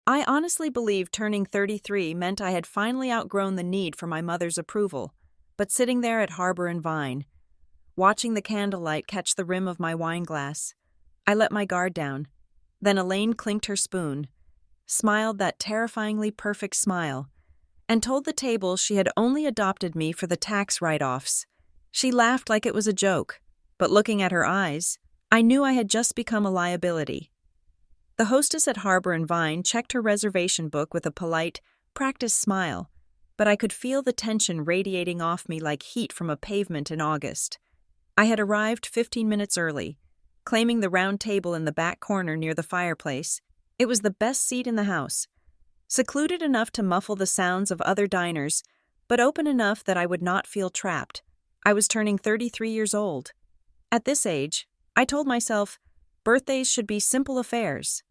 I honestly believed turning 33 meant I had finally outgrown the need for my mother's approval, but sitting there at Harbor and Vine, watching the candlelight catch the rim of my wine glass, I let my guard down. Then Elaine clinked her spoon, smiled that terrifyingly perfect smile, and told the table she had only adopted me for the tax write-offs. She laughed like it was a joke, but looking at her eyes, I knew I had just become a liability. The hostess at Harbor and Vine checked her reservation book with a polite, practiced smile, but I could feel the tension radiating off me like heat from a pavement in August. I had arrived 15 minutes early, claiming the round table in the back corner near the fireplace. It was the best seat in the house, secluded enough to muffle the sounds of other diners, but open enough that I would not feel trapped. I was turning 33 years old. At this age, I told myself, birthdays should be simple affairs.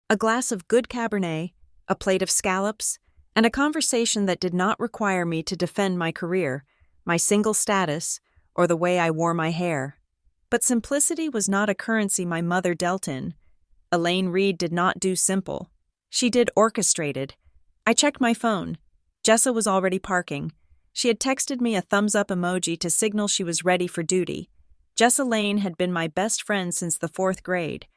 A glass of good Cabernet, a plate of scallops, and a conversation that did not require me to defend my career, my single status, or the way I wore my hair. But simplicity was not a currency my mother dealt in. Elaine Reed did not do simple. She did orchestrated. I checked my phone. Jessa was already parking. She had texted me a thumbs-up emoji to signal she was ready for duty. Jessa Lane had been my best friend since the 4th grade,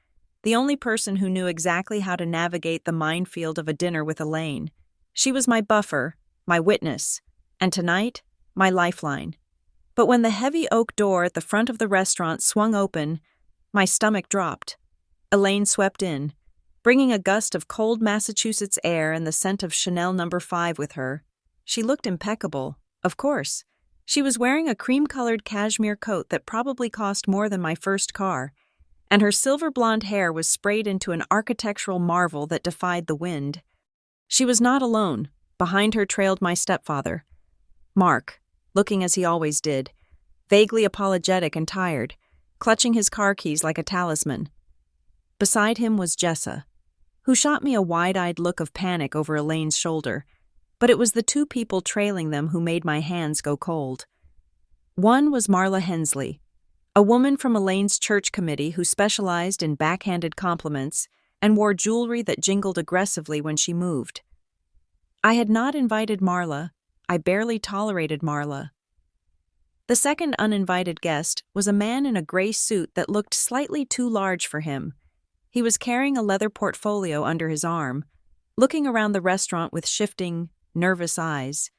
the only person who knew exactly how to navigate the minefield of a dinner with Elaine. She was my buffer, my witness, and tonight, my lifeline. But when the heavy oak door at the front of the restaurant swung open, my stomach dropped. Elaine swept in, bringing a gust of cold Massachusetts air and the scent of Chanel No. 5 with her. She looked impeccable, of course. She was wearing a cream-colored cashmere coat that probably cost more than my first car, and her silver blonde hair was sprayed into an architectural marvel that defied the wind. She was not alone. Behind her trailed my stepfather, Mark, looking as he always did, vaguely apologetic and tired, clutching his car keys like a talisman. Beside him was Jessa, who shot me a wide-eyed look of panic over Elaine's shoulder, but it was the two people trailing them who made my hands go cold. One was Marla Hensley, a woman from Elaine's church committee who specialized in backhanded compliments and wore jewelry that jingled aggressively when she moved. I had not invited Marla. I barely tolerated Marla. The second uninvited guest was a man in a gray suit that looked slightly too large for him. He was carrying a leather portfolio under his arm, looking around the restaurant with shifting, nervous eyes.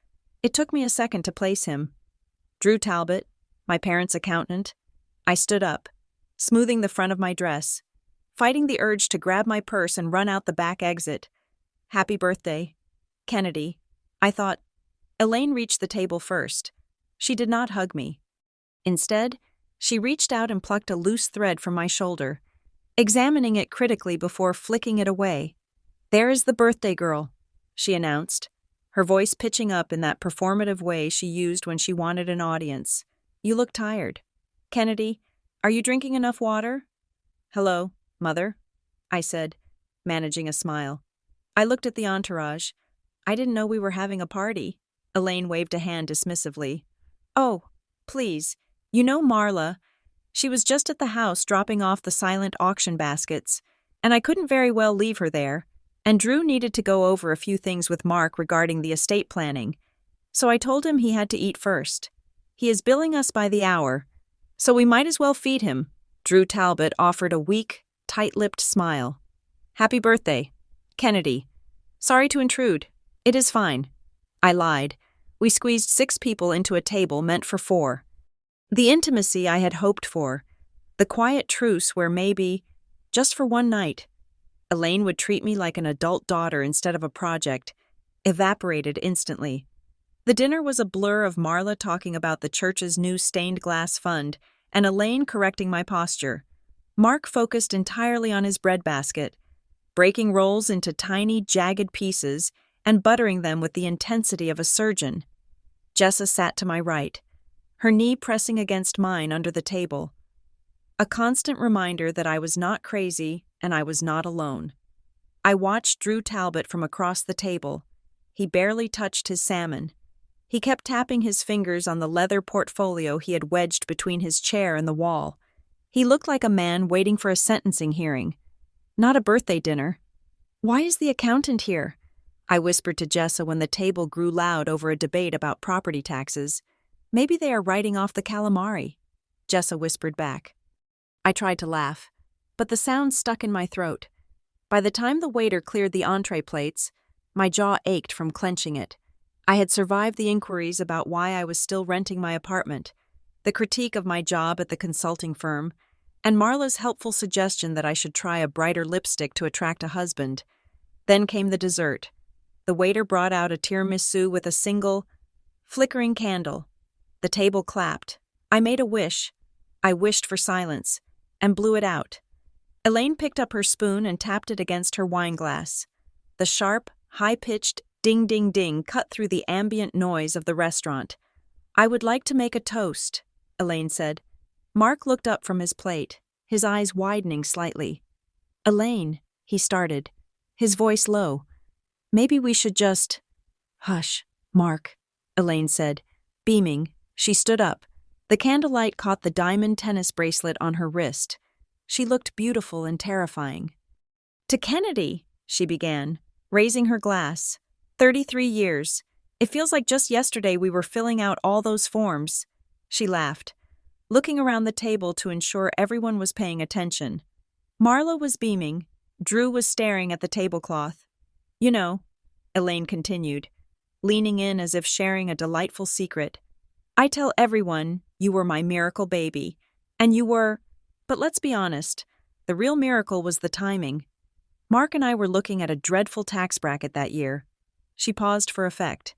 It took me a second to place him. Drew Talbot, my parents' accountant. I stood up, smoothing the front of my dress, fighting the urge to grab my purse and run out the back exit. Happy birthday, Kennedy. I thought. Elaine reached the table first. She did not hug me. Instead, she reached out and plucked a loose thread from my shoulder, examining it critically before flicking it away. "There is the birthday girl," she announced, her voice pitching up in that performative way she used when she wanted an audience. "You look tired. Kennedy, are you drinking enough water?" "Hello, Mother," I said, managing a smile. I looked at the entourage. I didn't know we were having a party. Elaine waved a hand dismissively. "Oh, please, you know Marla. She was just at the house dropping off the silent auction baskets, and I couldn't very well leave her there, and Drew needed to go over a few things with Mark regarding the estate planning, so I told him he had to eat first. He is billing us by the hour, so we might as well feed him." Drew Talbot offered a weak, tight-lipped smile. "Happy birthday, Kennedy. Sorry to intrude. It is fine." I lied. We squeezed 6 people into a table meant for 4. The intimacy I had hoped for, the quiet truce where maybe, just for one night, Elaine would treat me like an adult daughter instead of a project, evaporated instantly. The dinner was a blur of Marla talking about the church's new stained glass fund and Elaine correcting my posture. Mark focused entirely on his breadbasket, breaking rolls into tiny, jagged pieces and buttering them with the intensity of a surgeon. Jessa sat to my right, her knee pressing against mine under the table. A constant reminder that I was not crazy and I was not alone. I watched Drew Talbot from across the table. He barely touched his salmon. He kept tapping his fingers on the leather portfolio he had wedged between his chair and the wall. He looked like a man waiting for a sentencing hearing, not a birthday dinner. Why is the accountant here? I whispered to Jessa when the table grew loud over a debate about property taxes. Maybe they are writing off the calamari. Jessa whispered back. I tried to laugh, but the sound stuck in my throat. By the time the waiter cleared the entree plates, my jaw ached from clenching it. I had survived the inquiries about why I was still renting my apartment, the critique of my job at the consulting firm, and Marla's helpful suggestion that I should try a brighter lipstick to attract a husband. Then came the dessert. The waiter brought out a tiramisu with a single, flickering candle. The table clapped. I made a wish. I wished for silence, and blew it out. Elaine picked up her spoon and tapped it against her wine glass. The sharp, high-pitched ding-ding-ding cut through the ambient noise of the restaurant. I would like to make a toast, Elaine said. Mark looked up from his plate, his eyes widening slightly. Elaine, he started, his voice low. Maybe we should just… Hush, Mark, Elaine said. Beaming, she stood up. The candlelight caught the diamond tennis bracelet on her wrist. She looked beautiful and terrifying. To Kennedy, she began, raising her glass. 33 years. It feels like just yesterday we were filling out all those forms. She laughed, looking around the table to ensure everyone was paying attention. Marla was beaming. Drew was staring at the tablecloth. You know, Elaine continued, leaning in as if sharing a delightful secret. I tell everyone you were my miracle baby, and you were, but let's be honest, the real miracle was the timing. Mark and I were looking at a dreadful tax bracket that year. She paused for effect.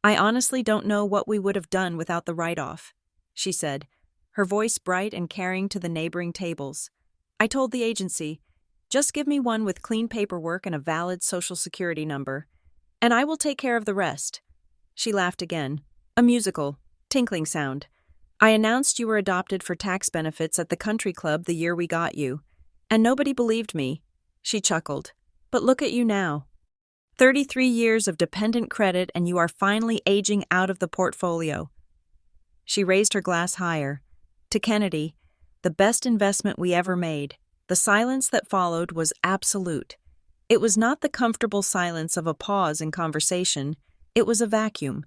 I honestly don't know what we would have done without the write-off, she said, her voice bright and carrying to the neighboring tables. I told the agency, just give me one with clean paperwork and a valid social security number, and I will take care of the rest. She laughed again, a musical, tinkling sound. I announced you were adopted for tax benefits at the country club the year we got you, and nobody believed me. She chuckled. But look at you now. 33 years of dependent credit and you are finally aging out of the portfolio. She raised her glass higher. To Kennedy, the best investment we ever made. The silence that followed was absolute. It was not the comfortable silence of a pause in conversation. It was a vacuum.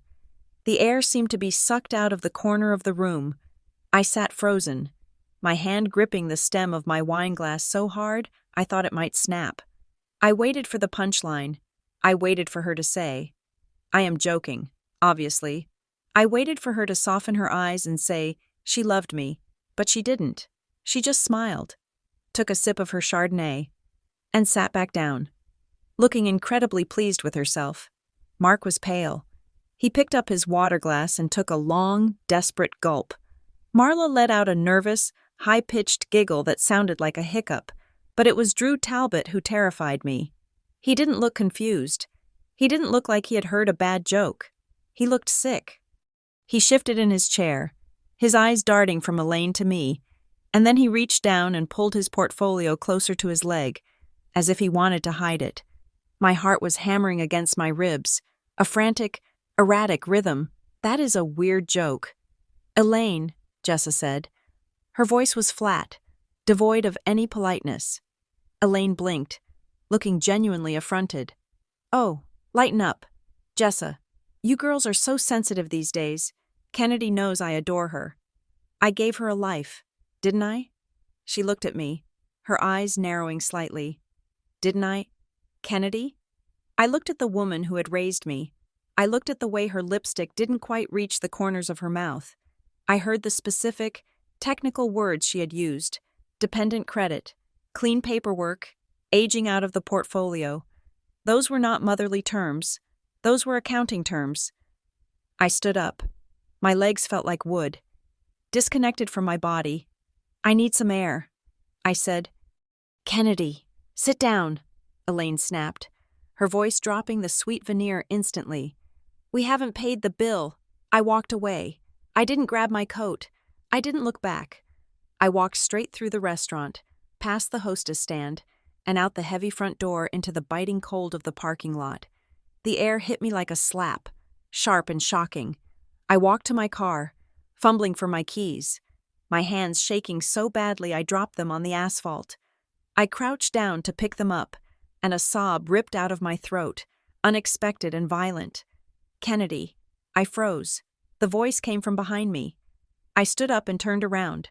The air seemed to be sucked out of the corner of the room. I sat frozen, my hand gripping the stem of my wine glass so hard I thought it might snap. I waited for the punchline. I waited for her to say, I am joking, obviously. I waited for her to soften her eyes and say, she loved me, but she didn't. She just smiled, took a sip of her Chardonnay, and sat back down, looking incredibly pleased with herself. Mark was pale. He picked up his water glass and took a long, desperate gulp. Marla let out a nervous, high-pitched giggle that sounded like a hiccup, but it was Drew Talbot who terrified me. He didn't look confused. He didn't look like he had heard a bad joke. He looked sick. He shifted in his chair, his eyes darting from Elaine to me, and then he reached down and pulled his portfolio closer to his leg, as if he wanted to hide it. My heart was hammering against my ribs, a frantic, erratic rhythm. That is a weird joke. Elaine, Jessa said. Her voice was flat, devoid of any politeness. Elaine blinked, looking genuinely affronted. Oh, lighten up. Jessa, you girls are so sensitive these days. Kennedy knows I adore her. I gave her a life, didn't I? She looked at me, her eyes narrowing slightly. Didn't I? Kennedy? I looked at the woman who had raised me. I looked at the way her lipstick didn't quite reach the corners of her mouth. I heard the specific, technical words she had used. Dependent credit, clean paperwork, aging out of the portfolio. Those were not motherly terms. Those were accounting terms. I stood up. My legs felt like wood, disconnected from my body. I need some air, I said. Kennedy, sit down, Elaine snapped, her voice dropping the sweet veneer instantly. We haven't paid the bill. I walked away. I didn't grab my coat. I didn't look back. I walked straight through the restaurant, past the hostess stand, and out the heavy front door into the biting cold of the parking lot. The air hit me like a slap, sharp and shocking. I walked to my car, fumbling for my keys, my hands shaking so badly I dropped them on the asphalt. I crouched down to pick them up, and a sob ripped out of my throat, unexpected and violent. Kennedy. I froze. The voice came from behind me. I stood up and turned around.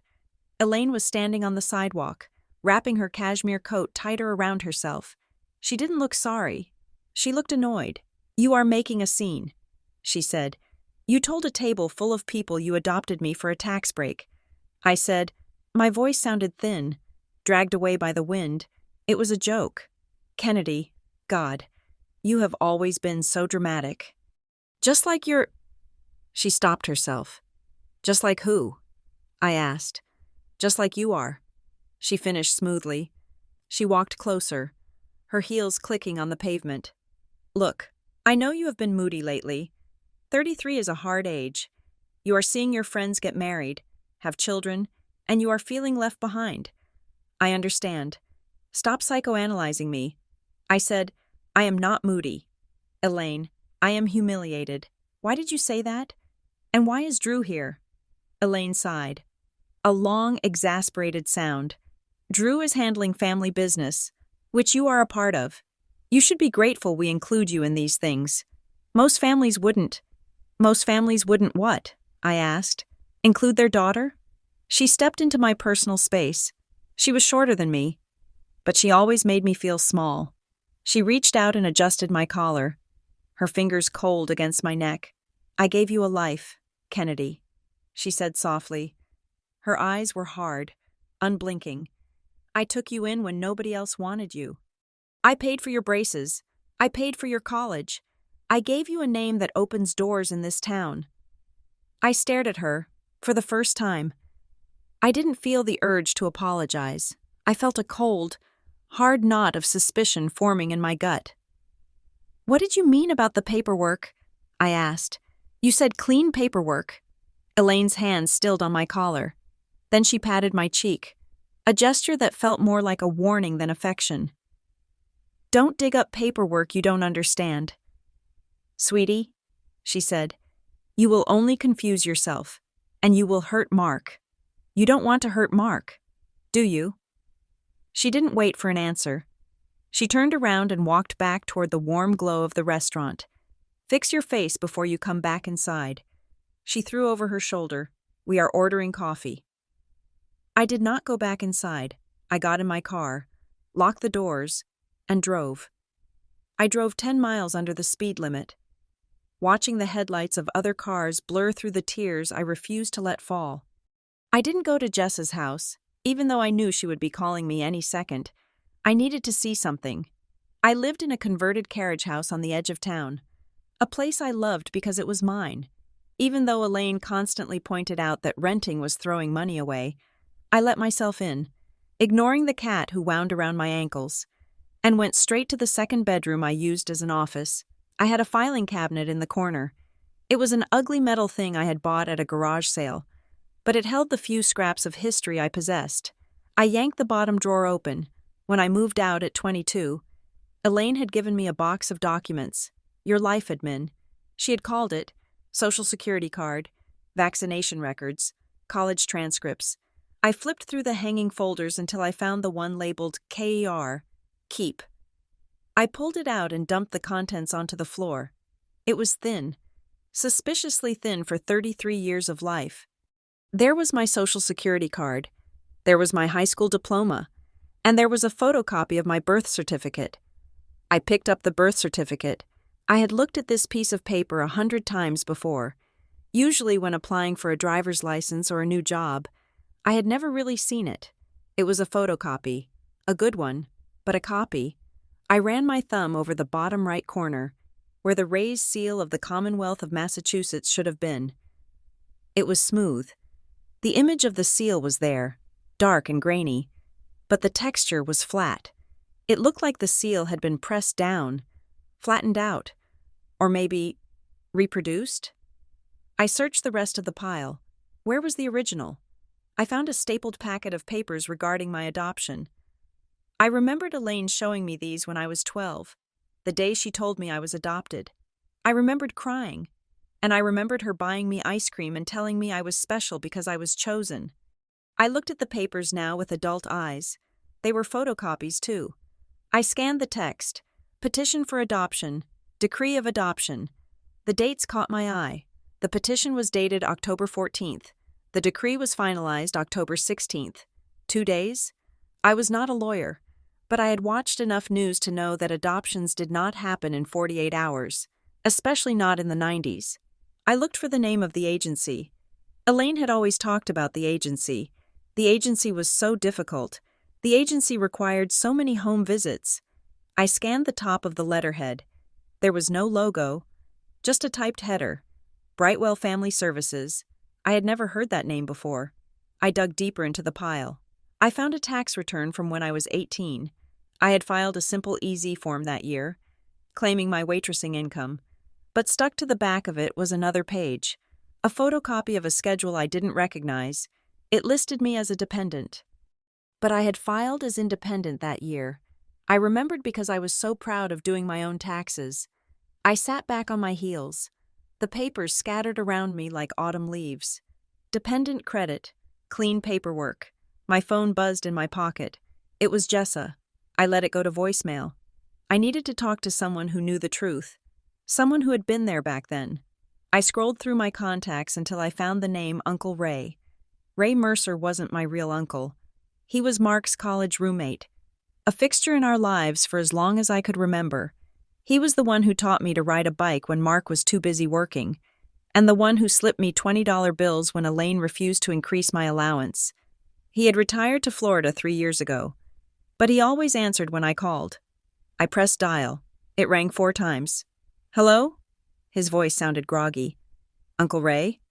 Elaine was standing on the sidewalk, wrapping her cashmere coat tighter around herself. She didn't look sorry. She looked annoyed. "You are making a scene," she said. "You told a table full of people you adopted me for a tax break." I said, my voice sounded thin, dragged away by the wind. It was a joke. "Kennedy, God, you have always been so dramatic. Just like your—" She stopped herself. "Just like who?" I asked. "Just like you are," she finished smoothly. She walked closer, her heels clicking on the pavement. "Look, I know you have been moody lately. 33 is a hard age. You are seeing your friends get married, have children, and you are feeling left behind. I understand. Stop psychoanalyzing me." I said, "I am not moody. Elaine, I am humiliated." "Why did you say that? And why is Drew here?" Elaine sighed. A long, exasperated sound. "Drew is handling family business, which you are a part of. You should be grateful we include you in these things. Most families wouldn't." "Most families wouldn't what?" I asked. "Include their daughter?" She stepped into my personal space. She was shorter than me, but she always made me feel small. She reached out and adjusted my collar, her fingers cold against my neck. "I gave you a life, Kennedy," she said softly. Her eyes were hard, unblinking. "I took you in when nobody else wanted you. I paid for your braces. I paid for your college. I gave you a name that opens doors in this town." I stared at her, for the first time. I didn't feel the urge to apologize. I felt a cold, hard knot of suspicion forming in my gut. "What did you mean about the paperwork?" I asked. "You said clean paperwork." Elaine's hand stilled on my collar. Then she patted my cheek, a gesture that felt more like a warning than affection. "Don't dig up paperwork you don't understand." "Sweetie," she said, "you will only confuse yourself, and you will hurt Mark. You don't want to hurt Mark, do you?" She didn't wait for an answer. She turned around and walked back toward the warm glow of the restaurant. "Fix your face before you come back inside." She threw over her shoulder. "We are ordering coffee." I did not go back inside. I got in my car, locked the doors, and drove. I drove 10 miles under the speed limit. Watching the headlights of other cars blur through the tears I refused to let fall. I didn't go to Jess's house, even though I knew she would be calling me any second. I needed to see something. I lived in a converted carriage house on the edge of town, a place I loved because it was mine. Even though Elaine constantly pointed out that renting was throwing money away, I let myself in, ignoring the cat who wound around my ankles, and went straight to the second bedroom I used as an office. I had a filing cabinet in the corner. It was an ugly metal thing I had bought at a garage sale, but it held the few scraps of history I possessed. I yanked the bottom drawer open. When I moved out at 22, Elaine had given me a box of documents. Your life admin. She had called it Social Security card, vaccination records, college transcripts. I flipped through the hanging folders until I found the one labeled KER, Keep. I pulled it out and dumped the contents onto the floor. It was thin, suspiciously thin for 33 years of life. There was my Social Security card, there was my high school diploma, and there was a photocopy of my birth certificate. I picked up the birth certificate. I had looked at this piece of paper 100 times before, usually when applying for a driver's license or a new job. I had never really seen it. It was a photocopy, a good one, but a copy. I ran my thumb over the bottom right corner, where the raised seal of the Commonwealth of Massachusetts should have been. It was smooth. The image of the seal was there, dark and grainy, but the texture was flat. It looked like the seal had been pressed down, flattened out, or maybe reproduced. I searched the rest of the pile. Where was the original? I found a stapled packet of papers regarding my adoption. I remembered Elaine showing me these when I was 12, the day she told me I was adopted. I remembered crying, and I remembered her buying me ice cream and telling me I was special because I was chosen. I looked at the papers now with adult eyes. They were photocopies, too. I scanned the text. Petition for adoption. Decree of adoption. The dates caught my eye. The petition was dated October 14th. The decree was finalized October 16th. 2 days? I was not a lawyer, but I had watched enough news to know that adoptions did not happen in 48 hours, especially not in the 90s. I looked for the name of the agency. Elaine had always talked about the agency. The agency was so difficult. The agency required so many home visits. I scanned the top of the letterhead. There was no logo, just a typed header. Brightwell Family Services. I had never heard that name before. I dug deeper into the pile. I found a tax return from when I was 18. I had filed a simple EZ form that year, claiming my waitressing income. But stuck to the back of it was another page, a photocopy of a schedule I didn't recognize. It listed me as a dependent. But I had filed as independent that year. I remembered because I was so proud of doing my own taxes. I sat back on my heels. The papers scattered around me like autumn leaves. Dependent credit, clean paperwork. My phone buzzed in my pocket. It was Jessa. I let it go to voicemail. I needed to talk to someone who knew the truth. Someone who had been there back then. I scrolled through my contacts until I found the name Uncle Ray. Ray Mercer wasn't my real uncle. He was Mark's college roommate. A fixture in our lives for as long as I could remember. He was the one who taught me to ride a bike when Mark was too busy working, and the one who slipped me $20 bills when Elaine refused to increase my allowance. He had retired to Florida 3 years ago, but he always answered when I called. I pressed dial. It rang 4 times. Hello? His voice sounded groggy. Uncle Ray?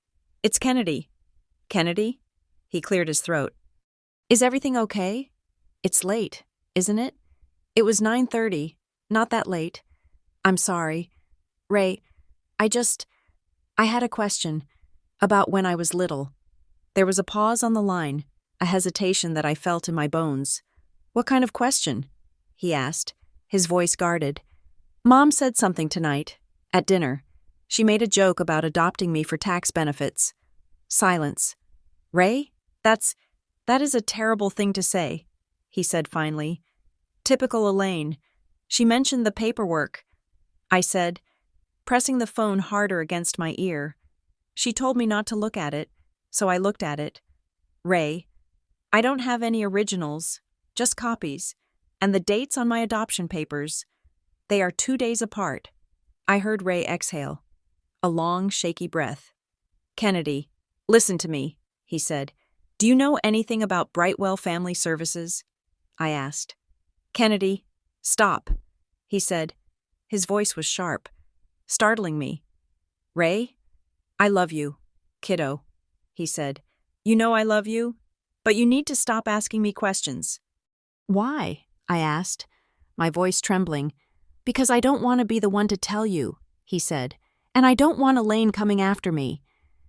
It's Kennedy. Kennedy? He cleared his throat. Is everything okay? It's late, isn't it? It was 9:30, not that late. I'm sorry. Ray, I had a question about when I was little. There was a pause on the line, a hesitation that I felt in my bones. What kind of question? He asked, his voice guarded. Mom said something tonight, at dinner. She made a joke about adopting me for tax benefits. Silence. Ray, that is a terrible thing to say, he said finally. Typical Elaine. She mentioned the paperwork, I said, pressing the phone harder against my ear. She told me not to look at it, so I looked at it. Ray, I don't have any originals, just copies, and the dates on my adoption papers. They are 2 days apart. I heard Ray exhale, a long, shaky breath. Kennedy, listen to me, he said. Do you know anything about Brightwell Family Services? I asked. Kennedy, stop, he said. His voice was sharp, startling me. Ray, I love you, kiddo, he said. You know I love you, but you need to stop asking me questions. Why? I asked, my voice trembling. Because I don't want to be the one to tell you, he said, and I don't want Elaine coming after me.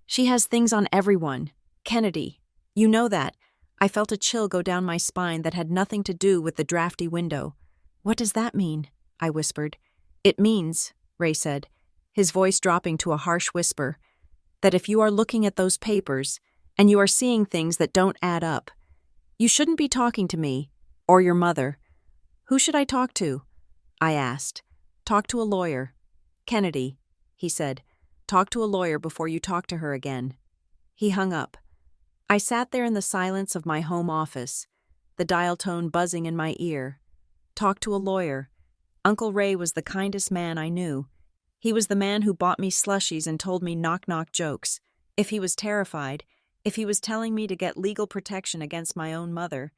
She has things on everyone. Kennedy, you know that. I felt a chill go down my spine that had nothing to do with the drafty window. What does that mean? I whispered. It means, Ray said, his voice dropping to a harsh whisper, that if you are looking at those papers and you are seeing things that don't add up, you shouldn't be talking to me or your mother. Who should I talk to? I asked. Talk to a lawyer. Kennedy, he said, talk to a lawyer before you talk to her again. He hung up. I sat there in the silence of my home office, the dial tone buzzing in my ear. Talk to a lawyer. Uncle Ray was the kindest man I knew. He was the man who bought me slushies and told me knock-knock jokes. If he was terrified, if he was telling me to get legal protection against my own mother.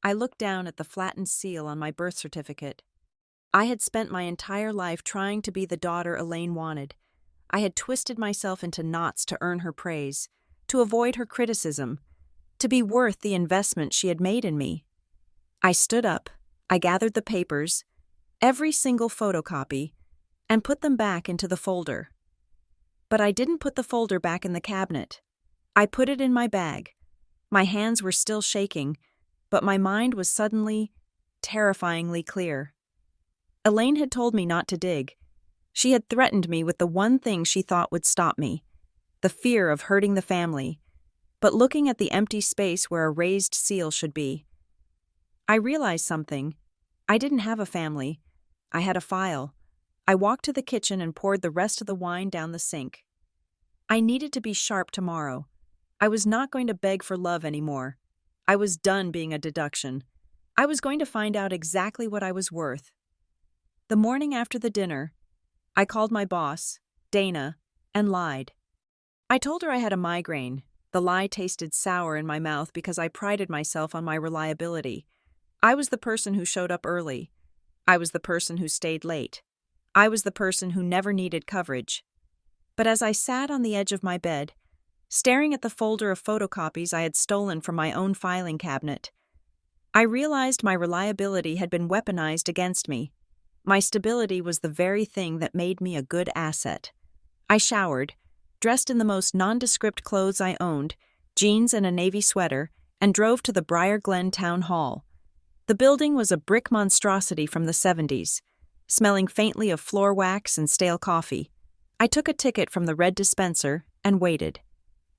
I looked down at the flattened seal on my birth certificate. I had spent my entire life trying to be the daughter Elaine wanted. I had twisted myself into knots to earn her praise, to avoid her criticism, to be worth the investment she had made in me. I stood up, I gathered the papers, every single photocopy, and put them back into the folder. But I didn't put the folder back in the cabinet. I put it in my bag. My hands were still shaking, but my mind was suddenly, terrifyingly clear. Elaine had told me not to dig. She had threatened me with the one thing she thought would stop me, the fear of hurting the family, but looking at the empty space where a raised seal should be. I realized something. I didn't have a family. I had a file. I walked to the kitchen and poured the rest of the wine down the sink. I needed to be sharp tomorrow. I was not going to beg for love anymore. I was done being a deduction. I was going to find out exactly what I was worth. The morning after the dinner, I called my boss, Dana, and lied. I told her I had a migraine. The lie tasted sour in my mouth because I prided myself on my reliability. I was the person who showed up early. I was the person who stayed late. I was the person who never needed coverage. But as I sat on the edge of my bed, staring at the folder of photocopies I had stolen from my own filing cabinet, I realized my reliability had been weaponized against me. My stability was the very thing that made me a good asset. I showered, dressed in the most nondescript clothes I owned, jeans and a navy sweater, and drove to the Briar Glen Town Hall. The building was a brick monstrosity from the 70s, smelling faintly of floor wax and stale coffee. I took a ticket from the red dispenser and waited.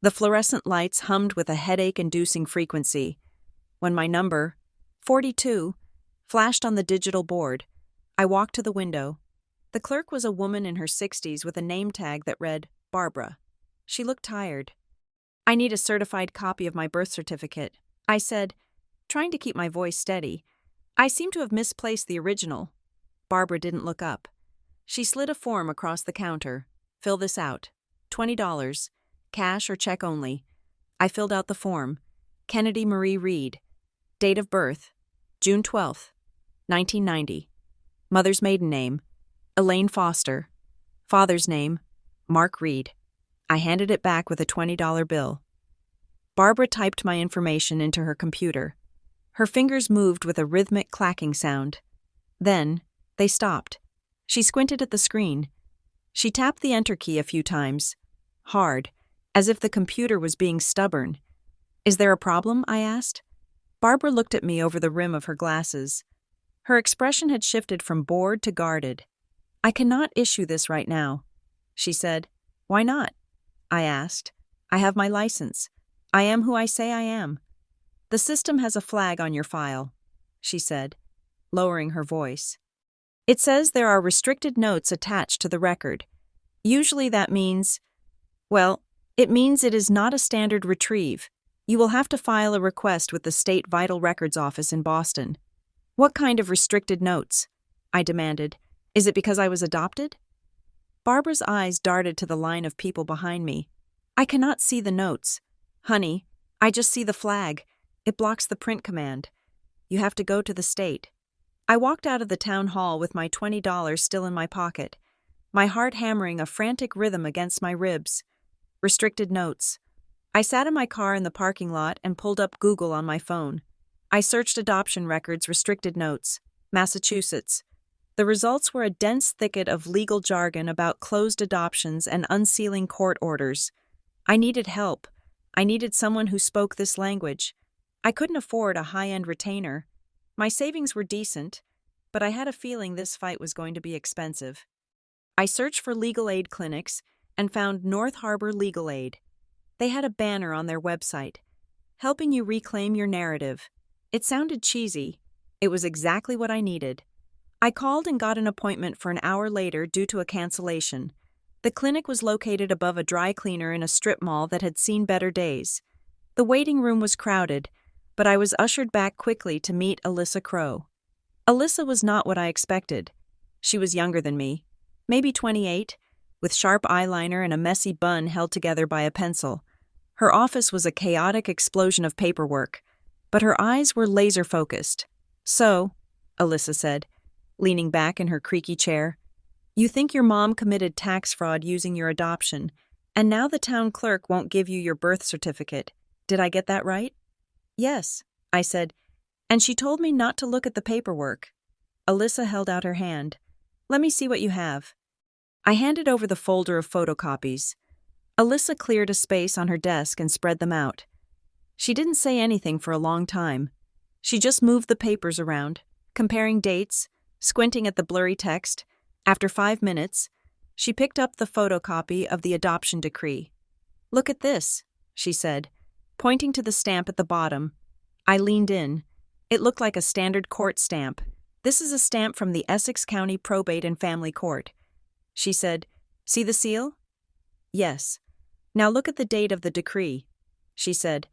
The fluorescent lights hummed with a headache-inducing frequency. When my number, 42, flashed on the digital board, I walked to the window. The clerk was a woman in her 60s with a name tag that read, Barbara. She looked tired. "I need a certified copy of my birth certificate," I said, trying to keep my voice steady. I seemed to have misplaced the original. Barbara didn't look up. She slid a form across the counter. "Fill this out. $20. Cash or check only." I filled out the form. Kennedy Marie Reed. Date of birth, June 12th, 1990. Mother's maiden name, Elaine Foster. Father's name, Mark Reed. I handed it back with a $20 bill. Barbara typed my information into her computer. Her fingers moved with a rhythmic clacking sound. Then, they stopped. She squinted at the screen. She tapped the enter key a few times, hard, as if the computer was being stubborn. "Is there a problem?" I asked. Barbara looked at me over the rim of her glasses. Her expression had shifted from bored to guarded. "I cannot issue this right now," she said. "Why not?" I asked. "I have my license. I am who I say I am." "The system has a flag on your file," she said, lowering her voice. "It says there are restricted notes attached to the record. Usually that means, well, it means it is not a standard retrieve. You will have to file a request with the State Vital Records Office in Boston." "What kind of restricted notes?" I demanded. "Is it because I was adopted?" Barbara's eyes darted to the line of people behind me. "I cannot see the notes. Honey, I just see the flag. It blocks the print command. You have to go to the state." I walked out of the town hall with my $20 still in my pocket, my heart hammering a frantic rhythm against my ribs. Restricted notes. I sat in my car in the parking lot and pulled up Google on my phone. I searched adoption records, restricted notes, Massachusetts. The results were a dense thicket of legal jargon about closed adoptions and unsealing court orders. I needed help. I needed someone who spoke this language. I couldn't afford a high-end retainer. My savings were decent, but I had a feeling this fight was going to be expensive. I searched for legal aid clinics and found North Harbor Legal Aid. They had a banner on their website, "Helping you reclaim your narrative." It sounded cheesy. It was exactly what I needed. I called and got an appointment for an hour later due to a cancellation. The clinic was located above a dry cleaner in a strip mall that had seen better days. The waiting room was crowded, but I was ushered back quickly to meet Alyssa Crow. Alyssa was not what I expected. She was younger than me, maybe 28, with sharp eyeliner and a messy bun held together by a pencil. Her office was a chaotic explosion of paperwork, but her eyes were laser-focused. "So," Alyssa said, leaning back in her creaky chair, "you think your mom committed tax fraud using your adoption, and now the town clerk won't give you your birth certificate. Did I get that right?" "Yes," I said, "and she told me not to look at the paperwork." Alyssa held out her hand. "Let me see what you have." I handed over the folder of photocopies. Alyssa cleared a space on her desk and spread them out. She didn't say anything for a long time. She just moved the papers around, comparing dates, squinting at the blurry text. After 5 minutes, she picked up the photocopy of the adoption decree. "Look at this," she said, pointing to the stamp at the bottom. I leaned in. It looked like a standard court stamp. This is a stamp from the Essex County Probate and Family Court. She said, "See the seal?" "Yes." "Now look at the date of the decree." She said,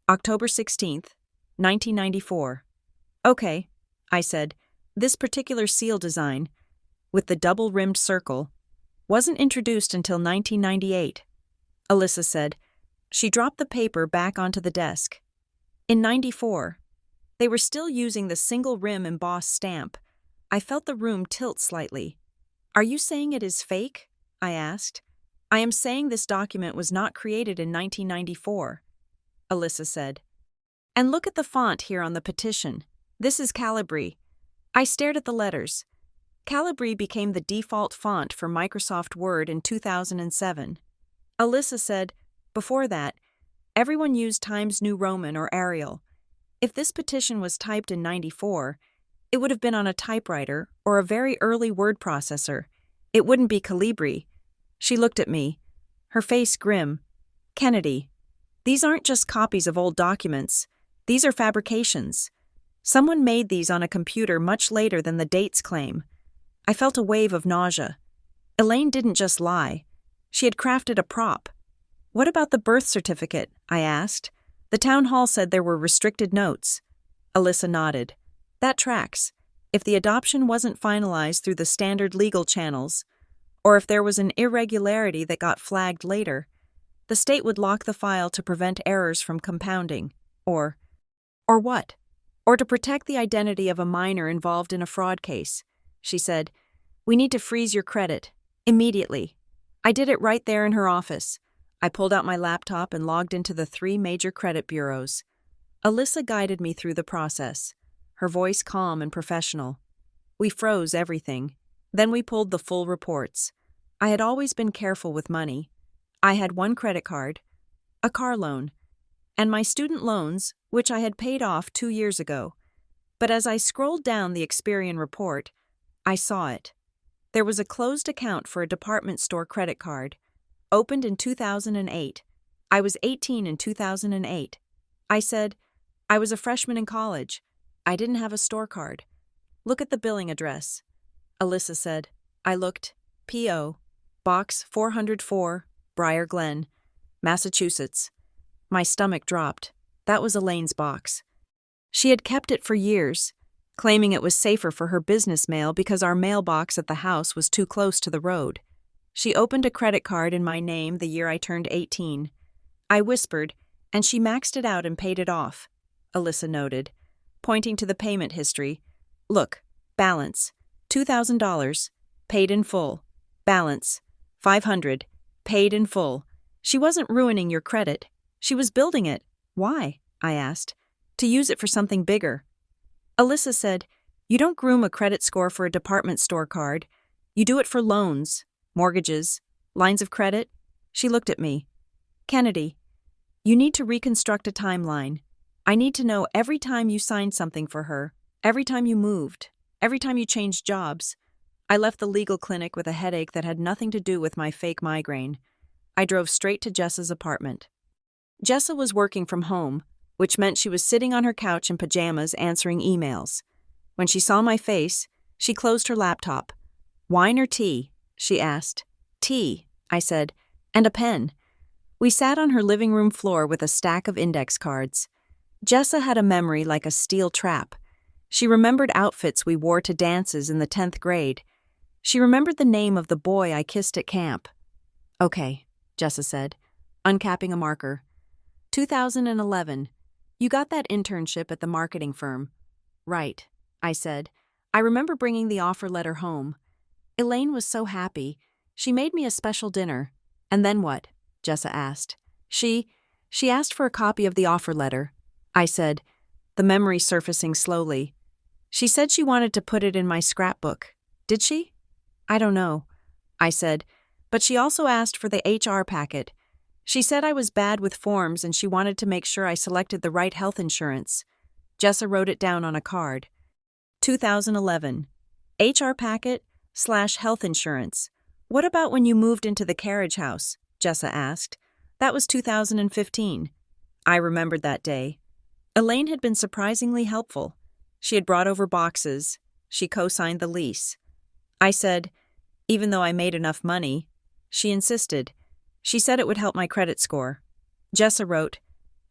"October 16th, 1994. "Okay," I said. "This particular seal design, with the double-rimmed circle, wasn't introduced until 1998. Alyssa said. She dropped the paper back onto the desk. In 94, they were still using the single-rim embossed stamp. I felt the room tilt slightly. "Are you saying it is fake?" I asked. "I am saying this document was not created in 1994, Alyssa said. "And look at the font here on the petition. This is Calibri." I stared at the letters. Calibri became the default font for Microsoft Word in 2007. Alyssa said, "Before that, everyone used Times New Roman or Arial. If this petition was typed in 94, it would have been on a typewriter or a very early word processor. It wouldn't be Calibri." She looked at me, her face grim. "Kennedy, these aren't just copies of old documents. These are fabrications. Someone made these on a computer much later than the dates claim." I felt a wave of nausea. Elaine didn't just lie. She had crafted a prop. "What about the birth certificate?" I asked. "The town hall said there were restricted notes." Alyssa nodded. "That tracks. If the adoption wasn't finalized through the standard legal channels, or if there was an irregularity that got flagged later, the state would lock the file to prevent errors from compounding. Or what? Or to protect the identity of a minor involved in a fraud case." She said, "We need to freeze your credit. Immediately." I did it right there in her office. I pulled out my laptop and logged into the 3 major credit bureaus. Alyssa guided me through the process, her voice calm and professional. We froze everything. Then we pulled the full reports. I had always been careful with money. I had 1 credit card, a car loan, and my student loans, which I had paid off 2 years ago. But as I scrolled down the Experian report, I saw it. There was a closed account for a department store credit card, opened in 2008. I was 18 in 2008. I said, "I was a freshman in college. I didn't have a store card." "Look at the billing address," Alyssa said. I looked. P.O. Box 404, Briar Glen, Massachusetts. My stomach dropped. That was Elaine's box. She had kept it for years, claiming it was safer for her business mail because our mailbox at the house was too close to the road. She opened a credit card in my name the year I turned 18. I whispered, and she maxed it out and paid it off, Alyssa noted, pointing to the payment history. "Look, balance, $2,000, paid in full. Balance, $500, paid in full." She wasn't ruining your credit. She was building it. "Why?" I asked. "To use it for something bigger." Alyssa said, "You don't groom a credit score for a department store card. You do it for loans, mortgages, lines of credit." She looked at me. "Kennedy, you need to reconstruct a timeline. I need to know every time you signed something for her, every time you moved, every time you changed jobs." I left the legal clinic with a headache that had nothing to do with my fake migraine. I drove straight to Jessa's apartment. Jessa was working from home, which meant she was sitting on her couch in pajamas answering emails. When she saw my face, she closed her laptop. "Wine or tea?" she asked. "Tea," I said, "and a pen." We sat on her living room floor with a stack of index cards. Jessa had a memory like a steel trap. She remembered outfits we wore to dances in the 10th grade. She remembered the name of the boy I kissed at camp. "Okay," Jessa said, uncapping a marker. 2011. "You got that internship at the marketing firm." "Right," I said. I remember bringing the offer letter home. Elaine was so happy. She made me a special dinner. "And then what?" Jessa asked. She asked for a copy of the offer letter," I said, the memory surfacing slowly. "She said she wanted to put it in my scrapbook. Did she?" "I don't know," I said, "but she also asked for the HR packet. She said I was bad with forms and she wanted to make sure I selected the right health insurance." Jessa wrote it down on a card. 2011. HR packet / health insurance. "What about when you moved into the carriage house?" Jessa asked. "That was 2015. I remembered that day. Elaine had been surprisingly helpful. She had brought over boxes. She co-signed the lease. I said, even though I made enough money. She insisted. She said it would help my credit score. Jessa wrote,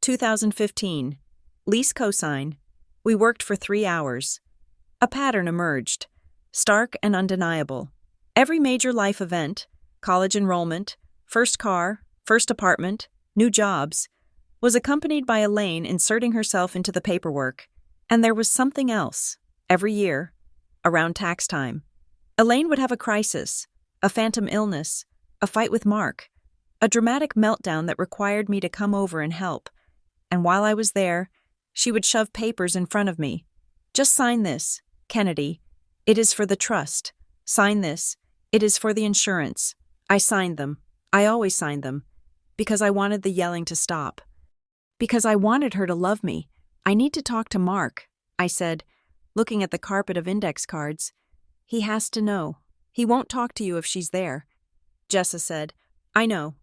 2015. Lease cosign. We worked for 3 hours. A pattern emerged, stark and undeniable. Every major life event, college enrollment, first car, first apartment, new jobs, was accompanied by Elaine inserting herself into the paperwork. And there was something else. Every year, around tax time, Elaine would have a crisis, a phantom illness, a fight with Mark, a dramatic meltdown that required me to come over and help. And while I was there, she would shove papers in front of me. Just sign this, Kennedy. It is for the trust. Sign this. It is for the insurance. I signed them. I always signed them. Because I wanted the yelling to stop. Because I wanted her to love me. I need to talk to Mark, I said, looking at the carpet of index cards. He has to know. He won't talk to you if she's there. Jessa said, I know.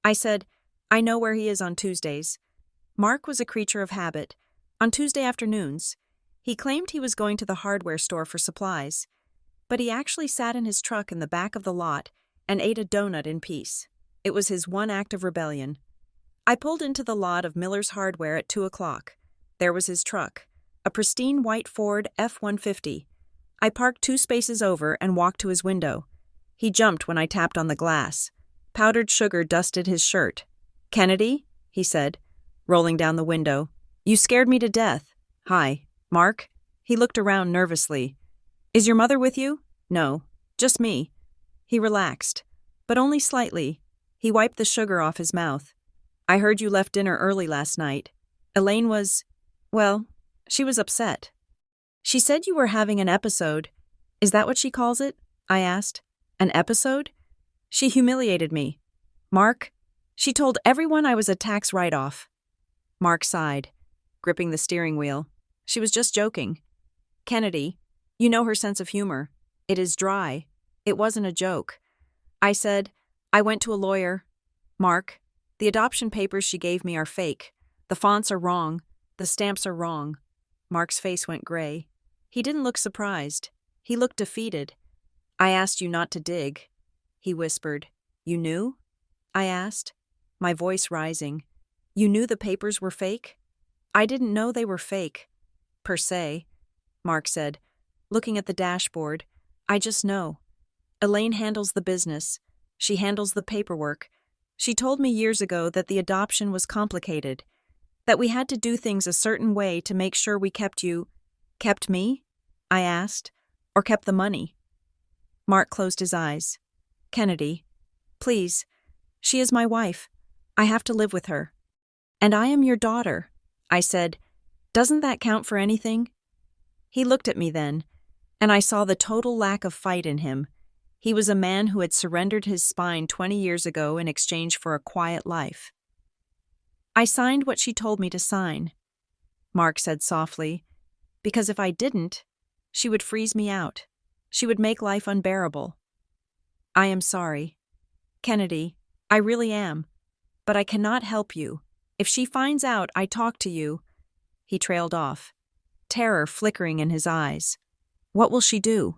I said, I know where he is on Tuesdays. Mark was a creature of habit. On Tuesday afternoons, he claimed he was going to the hardware store for supplies, but he actually sat in his truck in the back of the lot and ate a donut in peace. It was his one act of rebellion. I pulled into the lot of Miller's Hardware at 2 o'clock. There was his truck, a pristine white Ford F-150. I parked 2 spaces over and walked to his window. He jumped when I tapped on the glass. Powdered sugar dusted his shirt. Kennedy, he said, rolling down the window. You scared me to death. Hi, Mark. He looked around nervously. Is your mother with you? No, just me. He relaxed, but only slightly. He wiped the sugar off his mouth. I heard you left dinner early last night. Elaine was, well, she was upset. She said you were having an episode. Is that what she calls it? I asked. An episode? She humiliated me. Mark, she told everyone I was a tax write-off. Mark sighed, gripping the steering wheel. She was just joking. Kennedy, you know her sense of humor. It is dry. It wasn't a joke. I said, I went to a lawyer. Mark, the adoption papers she gave me are fake. The fonts are wrong. The stamps are wrong. Mark's face went gray. He didn't look surprised. He looked defeated. I asked you not to dig. He whispered. You knew? I asked, my voice rising. You knew the papers were fake? I didn't know they were fake. Per se, Mark said, looking at the dashboard. I just know. Elaine handles the business. She handles the paperwork. She told me years ago that the adoption was complicated, that we had to do things a certain way to make sure we kept you. Kept me? I asked. Or kept the money? Mark closed his eyes. Kennedy, please. She is my wife. I have to live with her. And I am your daughter. I said, doesn't that count for anything? He looked at me then, and I saw the total lack of fight in him. He was a man who had surrendered his spine 20 years ago in exchange for a quiet life. I signed what she told me to sign, Mark said softly, because if I didn't, she would freeze me out. She would make life unbearable. I am sorry. Kennedy, I really am. But I cannot help you. If she finds out I talked to you... He trailed off, terror flickering in his eyes. What will she do?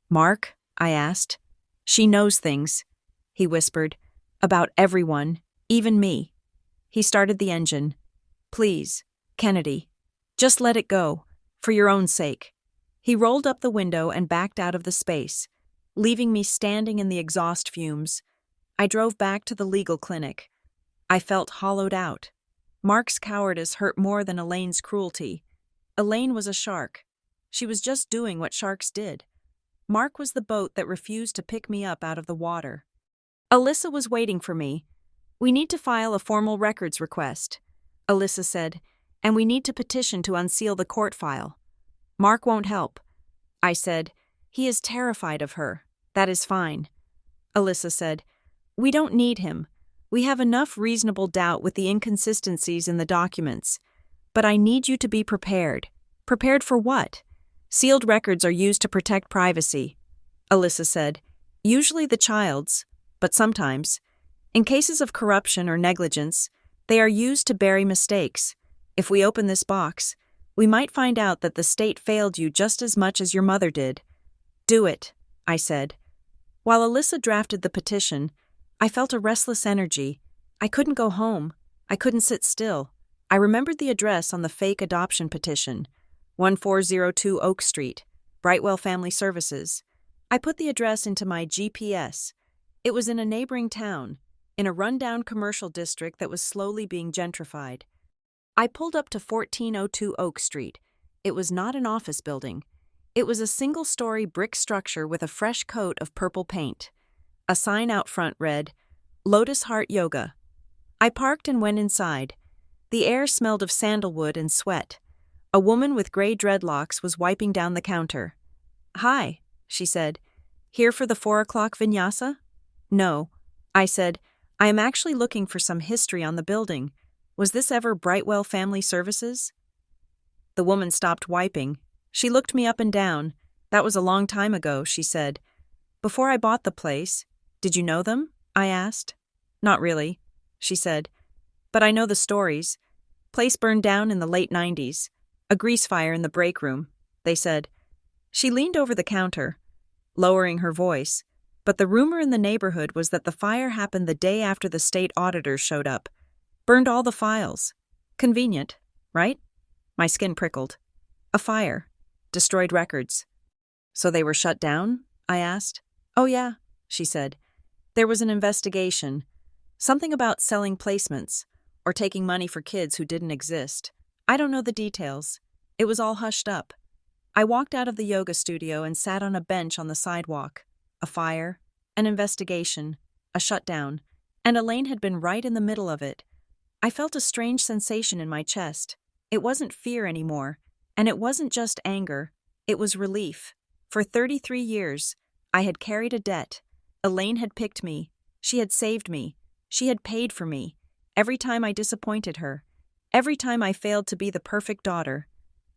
Mark, I asked. She knows things, he whispered, about everyone, even me. He started the engine. Please, Kennedy, just let it go, for your own sake. He rolled up the window and backed out of the space, leaving me standing in the exhaust fumes. I drove back to the legal clinic. I felt hollowed out. Mark's cowardice hurt more than Elaine's cruelty. Elaine was a shark. She was just doing what sharks did. Mark was the boat that refused to pick me up out of the water. Alyssa was waiting for me. We need to file a formal records request, Alyssa said, and we need to petition to unseal the court file. Mark won't help. I said, he is terrified of her. That is fine. Alyssa said, we don't need him. We have enough reasonable doubt with the inconsistencies in the documents. But I need you to be prepared. Prepared for what? Sealed records are used to protect privacy, Alyssa said. Usually the child's, but sometimes. In cases of corruption or negligence, they are used to bury mistakes. If we open this box, We might find out that the state failed you just as much as your mother did. Do it, I said. While Alyssa drafted the petition, I felt a restless energy. I couldn't go home. I couldn't sit still. I remembered the address on the fake adoption petition, 1402 Oak Street, Brightwell Family Services. I put the address into my GPS. It was in a neighboring town, in a rundown commercial district that was slowly being gentrified. I pulled up to 1402 Oak Street. It was not an office building. It was a single-story brick structure with a fresh coat of purple paint. A sign out front read, Lotus Heart Yoga. I parked and went inside. The air smelled of sandalwood and sweat. A woman with gray dreadlocks was wiping down the counter. Hi, she said. Here for the 4 o'clock vinyasa? No. I said, I am actually looking for some history on the building. Was this ever Brightwell Family Services? The woman stopped wiping. She looked me up and down. That was a long time ago, she said. Before I bought the place, did you know them? I asked. Not really, she said. But I know the stories. Place burned down in the late 90s. A grease fire in the break room, they said. She leaned over the counter, lowering her voice, but the rumor in the neighborhood was that the fire happened the day after the state auditors showed up. Burned all the files. Convenient, right? My skin prickled. A fire. Destroyed records. So they were shut down? I asked. Oh yeah, she said. There was an investigation. Something about selling placements, or taking money for kids who didn't exist. I don't know the details. It was all hushed up. I walked out of the yoga studio and sat on a bench on the sidewalk. A fire, an investigation, a shutdown, and Elaine had been right in the middle of it. I felt a strange sensation in my chest. It wasn't fear anymore, and it wasn't just anger. It was relief. For 33 years, I had carried a debt. Elaine had picked me. She had saved me. She had paid for me. Every time I disappointed her. Every time I failed to be the perfect daughter.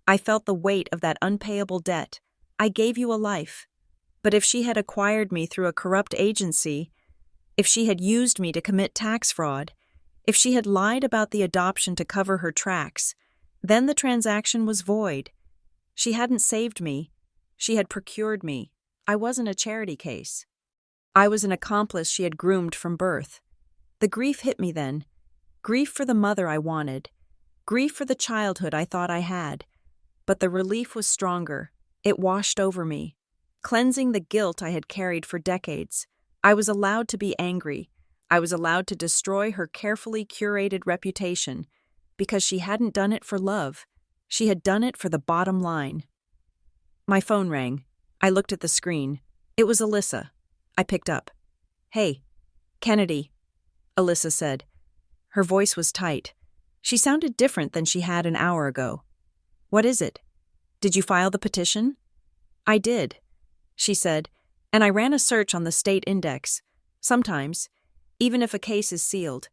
I felt the weight of that unpayable debt. I gave you a life. But if she had acquired me through a corrupt agency, if she had used me to commit tax fraud, if she had lied about the adoption to cover her tracks, then the transaction was void. She hadn't saved me. She had procured me. I wasn't a charity case. I was an accomplice she had groomed from birth. The grief hit me then. Grief for the mother I wanted. Grief for the childhood I thought I had. But the relief was stronger. It washed over me, cleansing the guilt I had carried for decades. I was allowed to be angry. I was allowed to destroy her carefully curated reputation, because she hadn't done it for love. She had done it for the bottom line. My phone rang. I looked at the screen. It was Alyssa. I picked up. Hey, Kennedy, Alyssa said. Her voice was tight. She sounded different than she had an hour ago. What is it? Did you file the petition? I did, she said, and I ran a search on the state index. Sometimes, even if a case is sealed,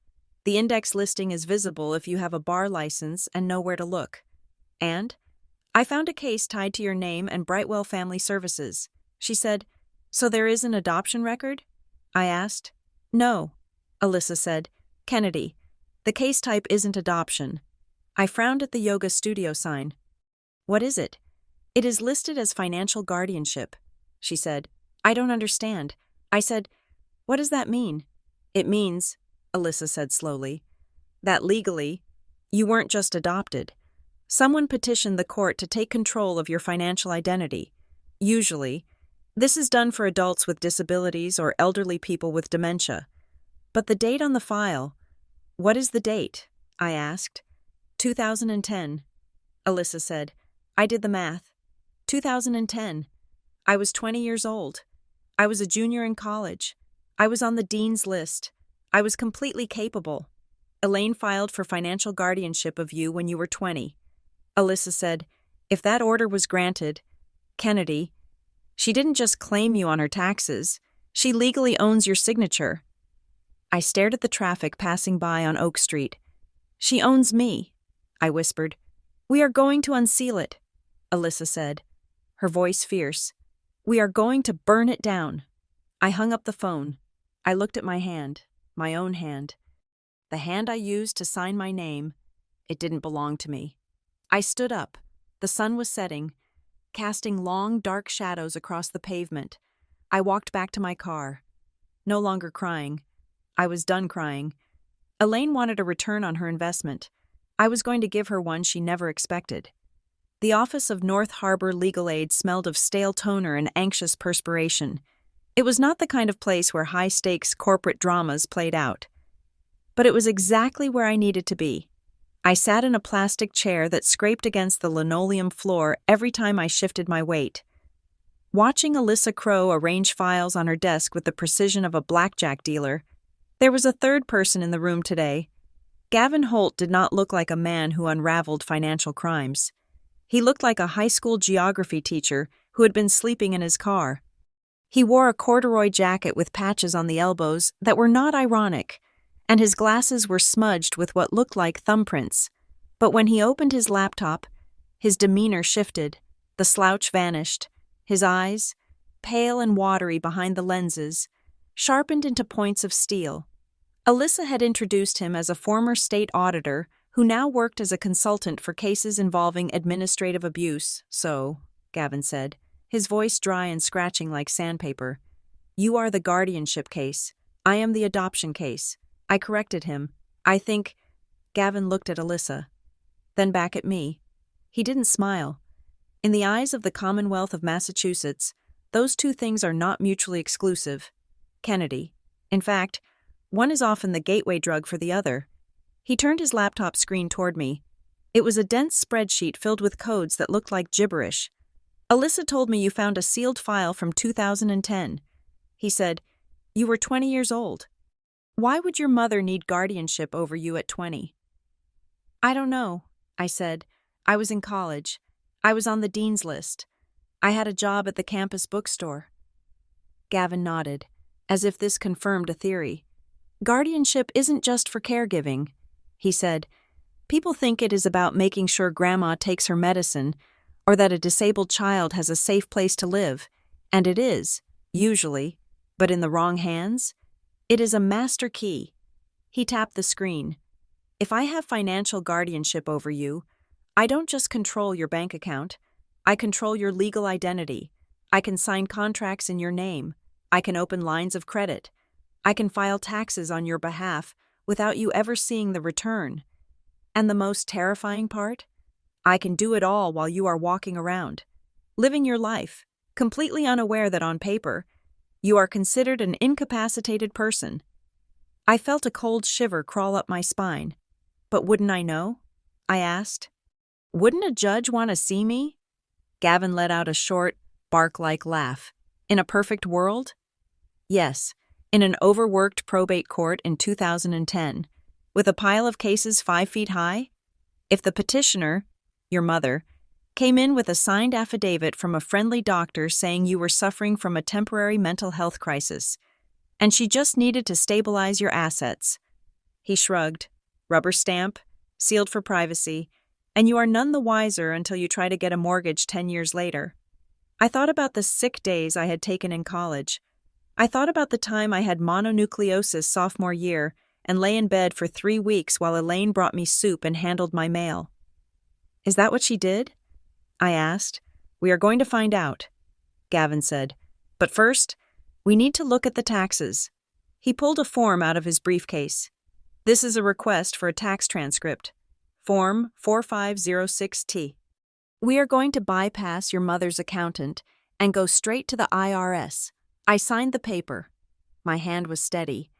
the index listing is visible if you have a bar license and know where to look. And I found a case tied to your name and Brightwell Family Services. She said, So there is an adoption record? I asked. No, Alyssa said. Kennedy, the case type isn't adoption. I frowned at the yoga studio sign. What is it? It is listed as financial guardianship, she said. I don't understand. I said, What does that mean? It means, Alyssa said slowly, that legally, you weren't just adopted. Someone petitioned the court to take control of your financial identity. Usually, this is done for adults with disabilities or elderly people with dementia. But the date on the file, what is the date? I asked. 2010, Alyssa said. I did the math. 2010. I was 20 years old. I was a junior in college. I was on the dean's list. I was completely capable. Elaine filed for financial guardianship of you when you were 20. Alyssa said, If that order was granted, Kennedy, she didn't just claim you on her taxes. She legally owns your signature. I stared at the traffic passing by on Oak Street. She owns me, I whispered. We are going to unseal it, Alyssa said, her voice fierce. We are going to burn it down. I hung up the phone. I looked at my hand, my own hand. The hand I used to sign my name, it didn't belong to me. I stood up, The sun was setting, casting long, dark shadows across the pavement. I walked back to my car. No longer crying. I was done crying. Elaine wanted a return on her investment. I was going to give her one she never expected. The office of North Harbor Legal Aid smelled of stale toner and anxious perspiration. It was not the kind of place where high-stakes corporate dramas played out. But it was exactly where I needed to be. I sat in a plastic chair that scraped against the linoleum floor every time I shifted my weight. Watching Alyssa Crow arrange files on her desk with the precision of a blackjack dealer, there was a third person in the room today. Gavin Holt did not look like a man who unraveled financial crimes. He looked like a high school geography teacher who had been sleeping in his car. He wore a corduroy jacket with patches on the elbows that were not ironic, and his glasses were smudged with what looked like thumbprints. But when he opened his laptop, his demeanor shifted, the slouch vanished, his eyes, pale and watery behind the lenses, sharpened into points of steel. Alyssa had introduced him as a former state auditor who now worked as a consultant for cases involving administrative abuse. So, Gavin said, his voice dry and scratching like sandpaper, "You are the guardianship case. I am the adoption case." I corrected him. "I think—" Gavin looked at Alyssa, then back at me. He didn't smile. In the eyes of the Commonwealth of Massachusetts, those two things are not mutually exclusive. Kennedy. In fact, one is often the gateway drug for the other. He turned his laptop screen toward me. It was a dense spreadsheet filled with codes that looked like gibberish. "Alyssa told me you found a sealed file from 2010. He said, "You were 20 years old. Why would your mother need guardianship over you at 20? "I don't know," I said. "I was in college. I was on the dean's list. I had a job at the campus bookstore." Gavin nodded, as if this confirmed a theory. "Guardianship isn't just for caregiving," he said. "People think it is about making sure grandma takes her medicine or that a disabled child has a safe place to live, and it is, usually, but in the wrong hands, it is a master key." He tapped the screen. "If I have financial guardianship over you, I don't just control your bank account. I control your legal identity. I can sign contracts in your name. I can open lines of credit. I can file taxes on your behalf without you ever seeing the return. And the most terrifying part? I can do it all while you are walking around, living your life, completely unaware that on paper, you are considered an incapacitated person." I felt a cold shiver crawl up my spine. "But wouldn't I know?" I asked. "Wouldn't a judge want to see me?" Gavin let out a short, bark-like laugh. "In a perfect world? Yes, in an overworked probate court in 2010, with a pile of cases 5 feet high. If the petitioner, your mother, came in with a signed affidavit from a friendly doctor saying you were suffering from a temporary mental health crisis, and she just needed to stabilize your assets." He shrugged. "Rubber stamp, sealed for privacy, and you are none the wiser until you try to get a mortgage 10 years later." I thought about the sick days I had taken in college. I thought about the time I had mononucleosis sophomore year and lay in bed for 3 weeks while Elaine brought me soup and handled my mail. "Is that what she did?" I asked. "We are going to find out," Gavin said. "But first, we need to look at the taxes." He pulled a form out of his briefcase. "This is a request for a tax transcript. Form 4506T. We are going to bypass your mother's accountant and go straight to the IRS." I signed the paper. My hand was steady,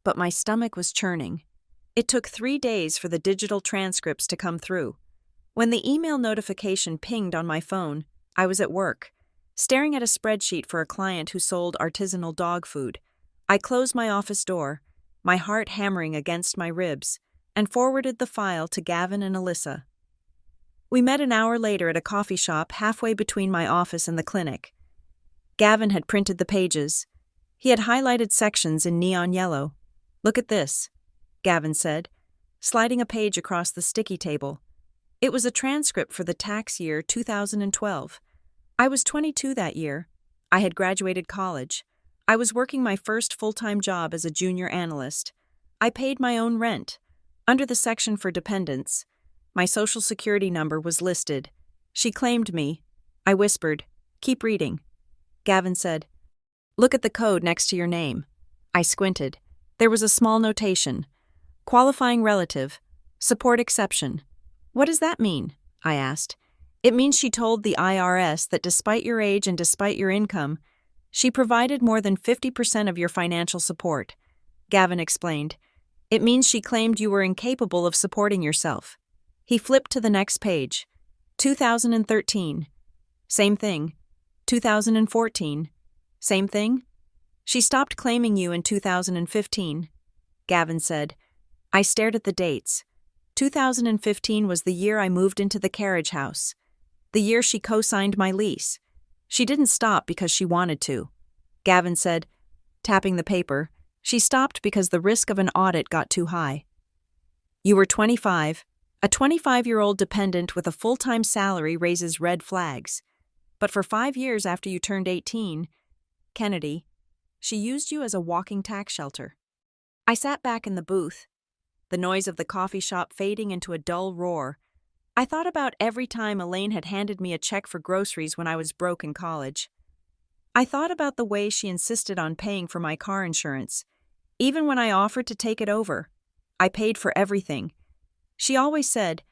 but my stomach was churning. It took 3 days for the digital transcripts to come through. When the email notification pinged on my phone, I was at work, staring at a spreadsheet for a client who sold artisanal dog food. I closed my office door, my heart hammering against my ribs, and forwarded the file to Gavin and Alyssa. We met an hour later at a coffee shop halfway between my office and the clinic. Gavin had printed the pages. He had highlighted sections in neon yellow. "Look at this," Gavin said, sliding a page across the sticky table. It was a transcript for the tax year 2012. I was 22 that year. I had graduated college. I was working my first full-time job as a junior analyst. I paid my own rent. Under the section for dependents, my social security number was listed, She claimed me. I whispered, "Keep reading." Gavin said, "Look at the code next to your name." I squinted. There was a small notation. Qualifying relative. Support exception. "What does that mean?" I asked. "It means she told the IRS that despite your age and despite your income, she provided more than 50% of your financial support." Gavin explained. "It means she claimed you were incapable of supporting yourself." He flipped to the next page. 2013. Same thing. 2014. Same thing. "She stopped claiming you in 2015. Gavin said. I stared at the dates. 2015 was the year I moved into the carriage house. The year she co-signed my lease. She didn't stop because she wanted to. Gavin said, tapping the paper, "She stopped because the risk of an audit got too high." "You were 25. A 25-year-old dependent with a full-time salary raises red flags. But for 5 years after you turned 18, Kennedy, she used you as a walking tax shelter." I sat back in the booth, the noise of the coffee shop fading into a dull roar. I thought about every time Elaine had handed me a check for groceries when I was broke in college. I thought about the way she insisted on paying for my car insurance. Even when I offered to take it over, I paid for everything. She always said,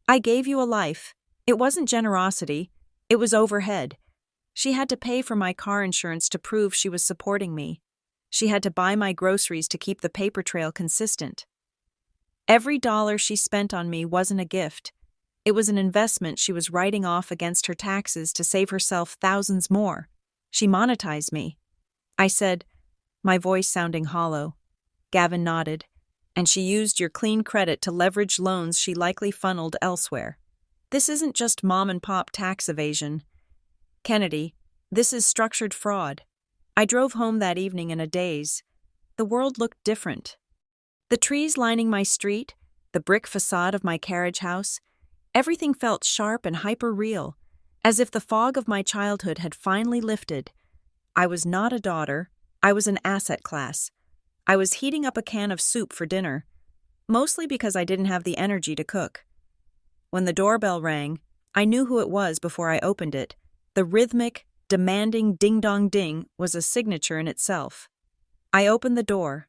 "I gave you a life." It wasn't generosity, it was overhead. She had to pay for my car insurance to prove she was supporting me. She had to buy my groceries to keep the paper trail consistent. Every dollar she spent on me wasn't a gift. It was an investment she was writing off against her taxes to save herself thousands more. She monetized me. I said, my voice sounding hollow. Gavin nodded. "And she used your clean credit to leverage loans she likely funneled elsewhere. This isn't just mom-and-pop tax evasion. Kennedy, this is structured fraud." I drove home that evening in a daze. The world looked different. The trees lining my street, the brick facade of my carriage house, everything felt sharp and hyper-real, as if the fog of my childhood had finally lifted. I was not a daughter, I was an asset class. I was heating up a can of soup for dinner, mostly because I didn't have the energy to cook. When the doorbell rang, I knew who it was before I opened it. The rhythmic, demanding ding-dong-ding was a signature in itself. I opened the door.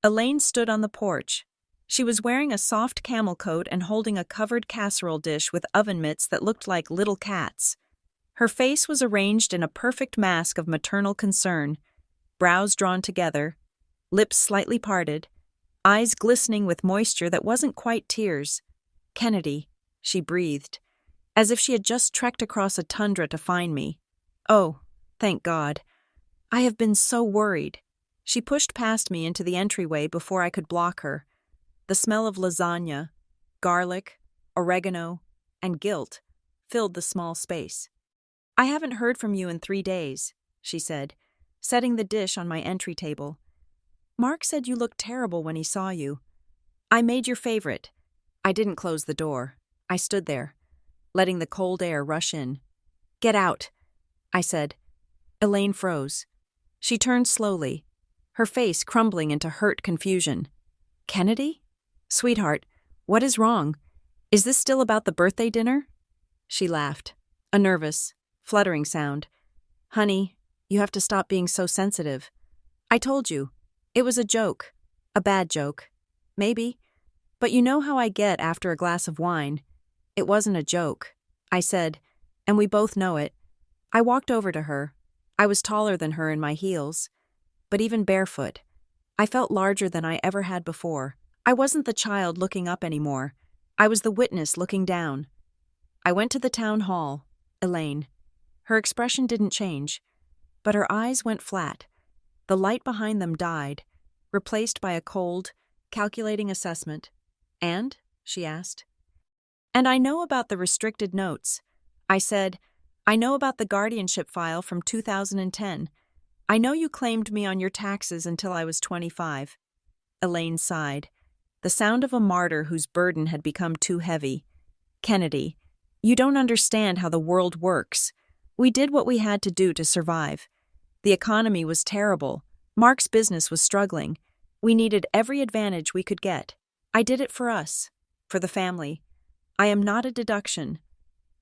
Elaine stood on the porch. She was wearing a soft camel coat and holding a covered casserole dish with oven mitts that looked like little cats. Her face was arranged in a perfect mask of maternal concern, brows drawn together, lips slightly parted, eyes glistening with moisture that wasn't quite tears. "Kennedy," she breathed, as if she had just trekked across a tundra to find me. "Oh, thank God. I have been so worried." She pushed past me into the entryway before I could block her. The smell of lasagna, garlic, oregano, and guilt filled the small space. "I haven't heard from you in 3 days," she said, setting the dish on my entry table. "Mark said you looked terrible when he saw you. I made your favorite." I didn't close the door. I stood there, letting the cold air rush in. "Get out," I said. Elaine froze. She turned slowly, her face crumbling into hurt confusion. "Kennedy? Sweetheart, what is wrong? Is this still about the birthday dinner?" She laughed, a nervous, fluttering sound. "Honey, you have to stop being so sensitive. I told you, it was a joke, a bad joke. Maybe, but you know how I get after a glass of wine. It wasn't a joke," I said, "and we both know it." I walked over to her. I was taller than her in my heels, but even barefoot, I felt larger than I ever had before. I wasn't the child looking up anymore. I was the witness looking down. I went to the town hall, Elaine. Her expression didn't change, but her eyes went flat. The light behind them died, replaced by a cold, calculating assessment. "And?" she asked. "And I know about the restricted notes." I said, "I know about the guardianship file from 2010. I know you claimed me on your taxes until I was 25. Elaine sighed, the sound of a martyr whose burden had become too heavy. "Kennedy, you don't understand how the world works. We did what we had to do to survive. The economy was terrible. Mark's business was struggling. We needed every advantage we could get. I did it for us, for the family. I am not a deduction."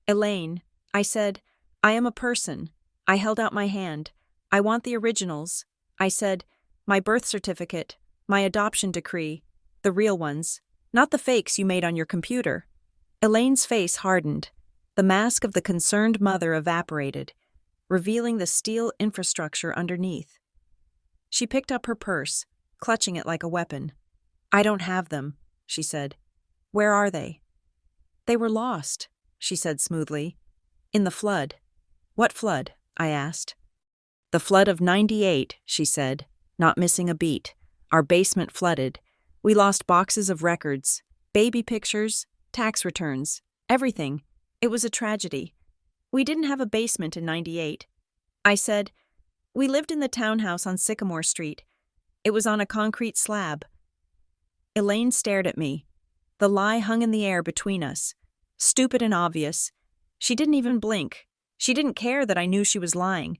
Elaine, I said, I am a person. I held out my hand. I want the originals. I said, my birth certificate, my adoption decree, the real ones, not the fakes you made on your computer. Elaine's face hardened. The mask of the concerned mother evaporated, revealing the steel infrastructure underneath. She picked up her purse, clutching it like a weapon. I don't have them, she said. Where are they? They were lost, she said smoothly. In the flood. What flood? I asked. The flood of '98, she said, not missing a beat. Our basement flooded. We lost boxes of records, baby pictures, tax returns, everything. It was a tragedy. We didn't have a basement in '98. I said, we lived in the townhouse on Sycamore Street. It was on a concrete slab. Elaine stared at me. The lie hung in the air between us. Stupid and obvious. She didn't even blink. She didn't care that I knew she was lying.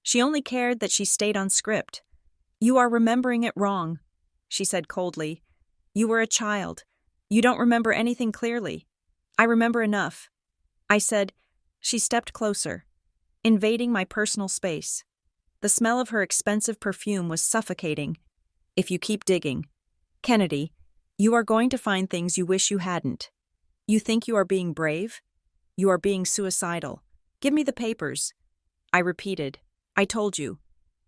She only cared that she stayed on script. You are remembering it wrong, she said coldly. You were a child. You don't remember anything clearly. I remember enough. I said. She stepped closer, invading my personal space. The smell of her expensive perfume was suffocating. If you keep digging, Kennedy, you are going to find things you wish you hadn't. You think you are being brave? You are being suicidal. Give me the papers. I repeated. I told you.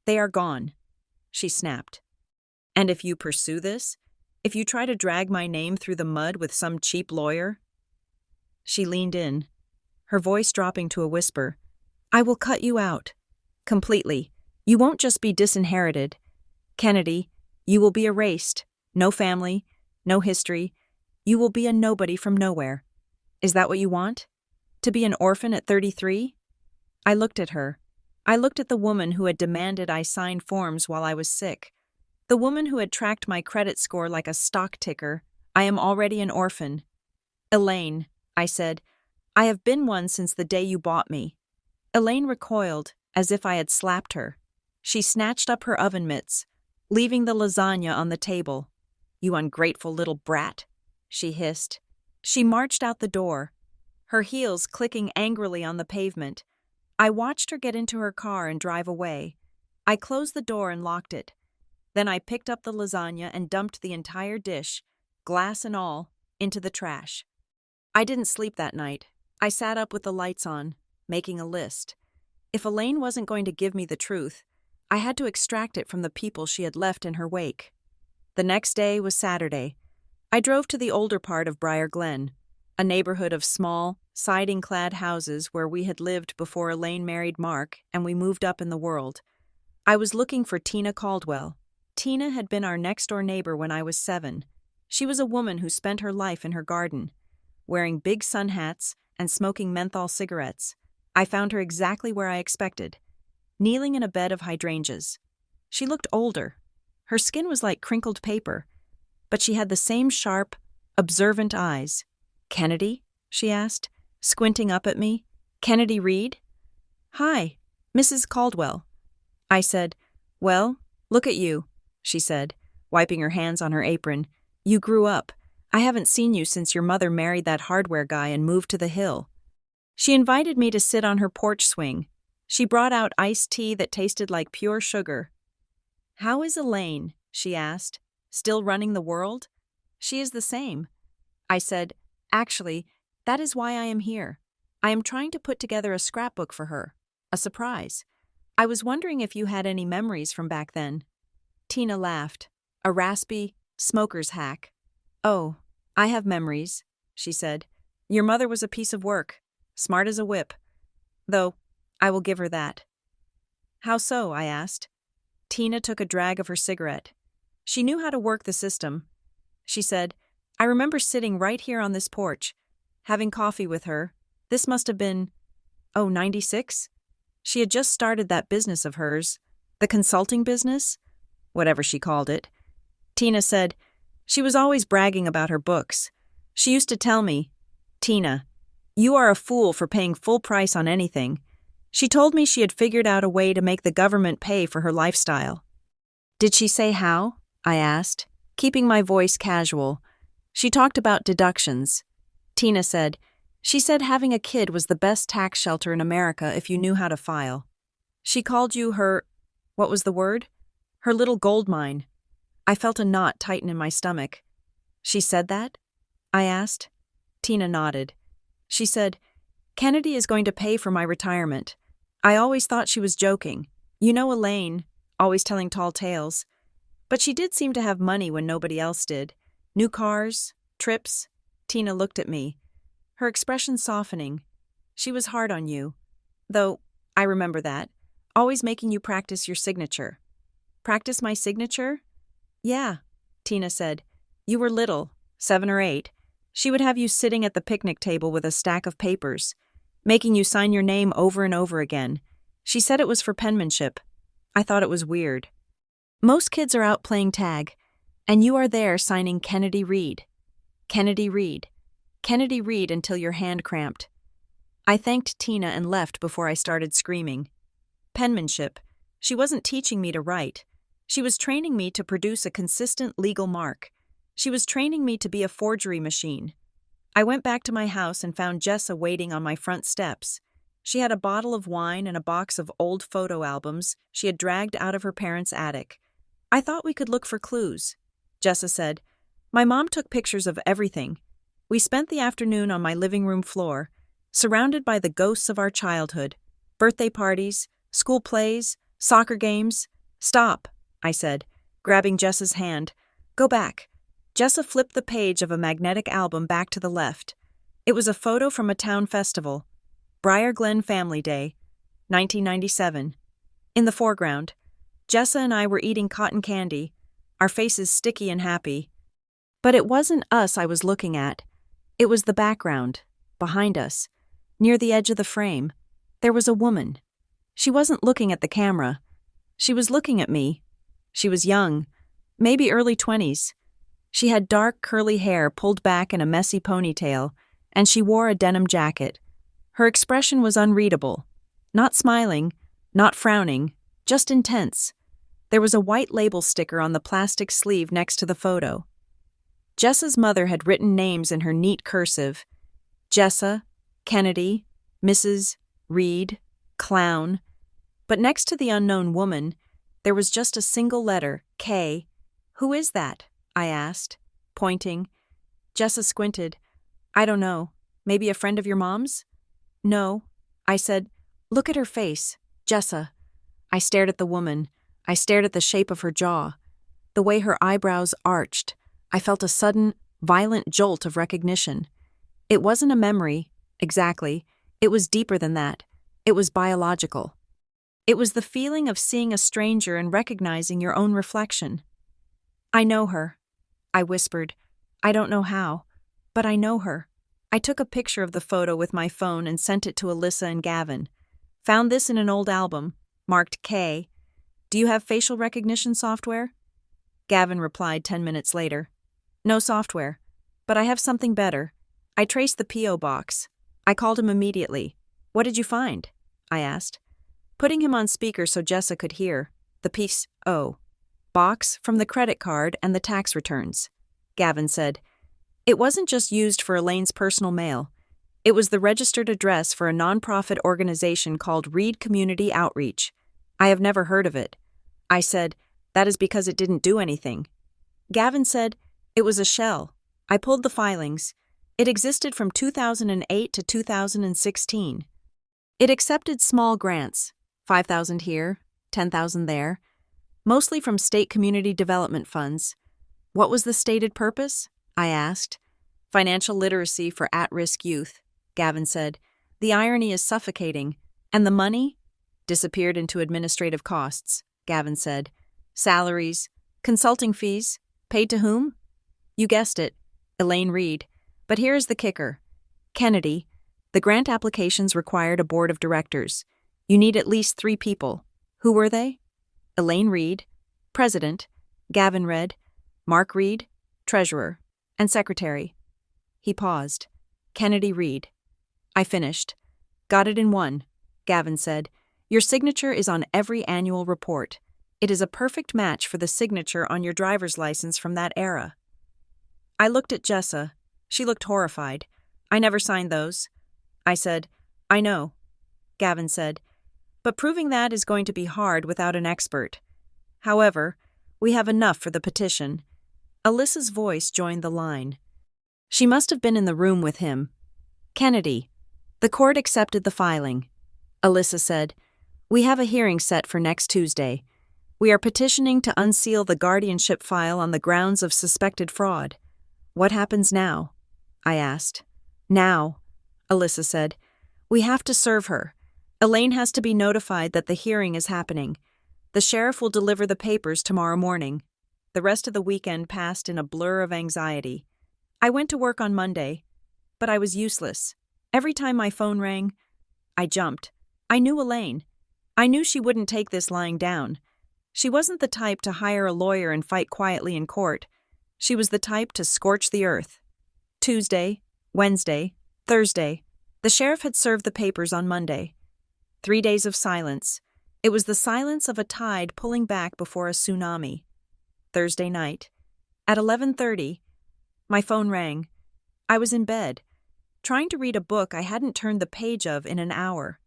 They are gone. She snapped. And if you pursue this? If you try to drag my name through the mud with some cheap lawyer? She leaned in, her voice dropping to a whisper. I will cut you out. Completely. You won't just be disinherited. Kennedy, you will be erased. No family, no history. You will be a nobody from nowhere. Is that what you want? To be an orphan at 33? I looked at her. I looked at the woman who had demanded I sign forms while I was sick. The woman who had tracked my credit score like a stock ticker. I am already an orphan. Elaine, I said, I have been one since the day you bought me. Elaine recoiled, as if I had slapped her. She snatched up her oven mitts, leaving the lasagna on the table. You ungrateful little brat, she hissed. She marched out the door, her heels clicking angrily on the pavement. I watched her get into her car and drive away. I closed the door and locked it. Then I picked up the lasagna and dumped the entire dish, glass and all, into the trash. I didn't sleep that night. I sat up with the lights on, making a list. If Elaine wasn't going to give me the truth, I had to extract it from the people she had left in her wake. The next day was Saturday. I drove to the older part of Briar Glen, a neighborhood of small, siding-clad houses where we had lived before Elaine married Mark and we moved up in the world. I was looking for Tina Caldwell. Tina had been our next-door neighbor when I was 7. She was a woman who spent her life in her garden, wearing big sun hats and smoking menthol cigarettes. I found her exactly where I expected, kneeling in a bed of hydrangeas. She looked older. Her skin was like crinkled paper, but she had the same sharp, observant eyes. Kennedy? She asked, squinting up at me. Kennedy Reed? Hi, Mrs. Caldwell. I said, well, look at you, she said, wiping her hands on her apron. You grew up. I haven't seen you since your mother married that hardware guy and moved to the Hill. She invited me to sit on her porch swing. She brought out iced tea that tasted like pure sugar. How is Elaine? She asked. Still running the world? She is the same. I said, actually, that is why I am here. I am trying to put together a scrapbook for her. A surprise. I was wondering if you had any memories from back then. Tina laughed. A raspy, smoker's hack. Oh, I have memories, she said. Your mother was a piece of work. Smart as a whip. Though, I will give her that. How so? I asked. Tina took a drag of her cigarette. She knew how to work the system. She said, I remember sitting right here on this porch, having coffee with her. This must have been, 96? She had just started that business of hers, the consulting business, whatever she called it. Tina said, she was always bragging about her books. She used to tell me, Tina, you are a fool for paying full price on anything. She told me she had figured out a way to make the government pay for her lifestyle. Did she say how? I asked, keeping my voice casual. She talked about deductions. Tina said, She said having a kid was the best tax shelter in America if you knew how to file. She called you her, what was the word? Her little gold mine. I felt a knot tighten in my stomach. She said that? I asked. Tina nodded. She said, Kennedy is going to pay for my retirement. I always thought she was joking. You know Elaine, always telling tall tales. But she did seem to have money when nobody else did. New cars, trips. Tina looked at me, her expression softening. She was hard on you. Though, I remember that. Always making you practice your signature. Practice my signature? Yeah, Tina said. You were little, 7 or 8. She would have you sitting at the picnic table with a stack of papers, making you sign your name over and over again. She said it was for penmanship. I thought it was weird. Most kids are out playing tag, and you are there signing Kennedy Reed. Kennedy Reed. Kennedy Reed until your hand cramped. I thanked Tina and left before I started screaming. Penmanship. She wasn't teaching me to write. She was training me to produce a consistent legal mark. She was training me to be a forgery machine. I went back to my house and found Jessa waiting on my front steps. She had a bottle of wine and a box of old photo albums she had dragged out of her parents' attic. I thought we could look for clues. Jessa said, My mom took pictures of everything. We spent the afternoon on my living room floor, surrounded by the ghosts of our childhood. Birthday parties, school plays, soccer games. Stop, I said, grabbing Jessa's hand. Go back. Jessa flipped the page of a magnetic album back to the left. It was a photo from a town festival. Briar Glen Family Day, 1997. In the foreground, Jessa and I were eating cotton candy, our faces sticky and happy. But it wasn't us I was looking at. It was the background, behind us. Near the edge of the frame, there was a woman. She wasn't looking at the camera. She was looking at me. She was young, maybe early 20s. She had dark, curly hair pulled back in a messy ponytail, and she wore a denim jacket. Her expression was unreadable. Not smiling, not frowning, just intense. There was a white label sticker on the plastic sleeve next to the photo. Jessa's mother had written names in her neat cursive. Jessa, Kennedy, Mrs. Reed, Clown. But next to the unknown woman, there was just a single letter, K. Who is that? I asked, pointing. Jessa squinted. I don't know. Maybe a friend of your mom's? No. I said, Look at her face, Jessa. I stared at the woman. I stared at the shape of her jaw. The way her eyebrows arched. I felt a sudden, violent jolt of recognition. It wasn't a memory, exactly. It was deeper than that. It was biological. It was the feeling of seeing a stranger and recognizing your own reflection. I know her, I whispered. I don't know how, but I know her. I took a picture of the photo with my phone and sent it to Alyssa and Gavin. Found this in an old album, marked K. Do you have facial recognition software? Gavin replied 10 minutes later. No software, but I have something better. I traced the P.O. box. I called him immediately. What did you find? I asked. Putting him on speaker so Jessa could hear. The P.O. box from the credit card and the tax returns. Gavin said. It wasn't just used for Elaine's personal mail. It was the registered address for a nonprofit organization called Reed Community Outreach. I have never heard of it. I said, that is because it didn't do anything. Gavin said, it was a shell. I pulled the filings. It existed from 2008 to 2016. It accepted small grants, $5,000 here, $10,000 there, mostly from state community development funds. What was the stated purpose? I asked. Financial literacy for at-risk youth, Gavin said. The irony is suffocating. And the money? Disappeared into administrative costs, Gavin said. Salaries, consulting fees, paid to whom? You guessed it, Elaine Reed. But here is the kicker. Kennedy, the grant applications required a board of directors. You need at least 3 people. Who were they? Elaine Reed, President, Gavin read, Mark Reed, Treasurer, and Secretary. He paused. Kennedy Reed. I finished. Got it in one, Gavin said. Your signature is on every annual report. It is a perfect match for the signature on your driver's license from that era. I looked at Jessa. She looked horrified. I never signed those. I said, I know, Gavin said, but proving that is going to be hard without an expert. However, we have enough for the petition. Alyssa's voice joined the line. She must have been in the room with him. Kennedy. The court accepted the filing. Alyssa said, We have a hearing set for next Tuesday. We are petitioning to unseal the guardianship file on the grounds of suspected fraud. What happens now? I asked. Now, Alyssa said, we have to serve her. Elaine has to be notified that the hearing is happening. The sheriff will deliver the papers tomorrow morning. The rest of the weekend passed in a blur of anxiety. I went to work on Monday, but I was useless. Every time my phone rang, I jumped. I knew Elaine. I knew she wouldn't take this lying down. She wasn't the type to hire a lawyer and fight quietly in court. She was the type to scorch the earth. Tuesday, Wednesday, Thursday. The sheriff had served the papers on Monday. 3 days of silence. It was the silence of a tide pulling back before a tsunami. Thursday night. At 11:30, my phone rang. I was in bed, trying to read a book I hadn't turned the page of in an hour.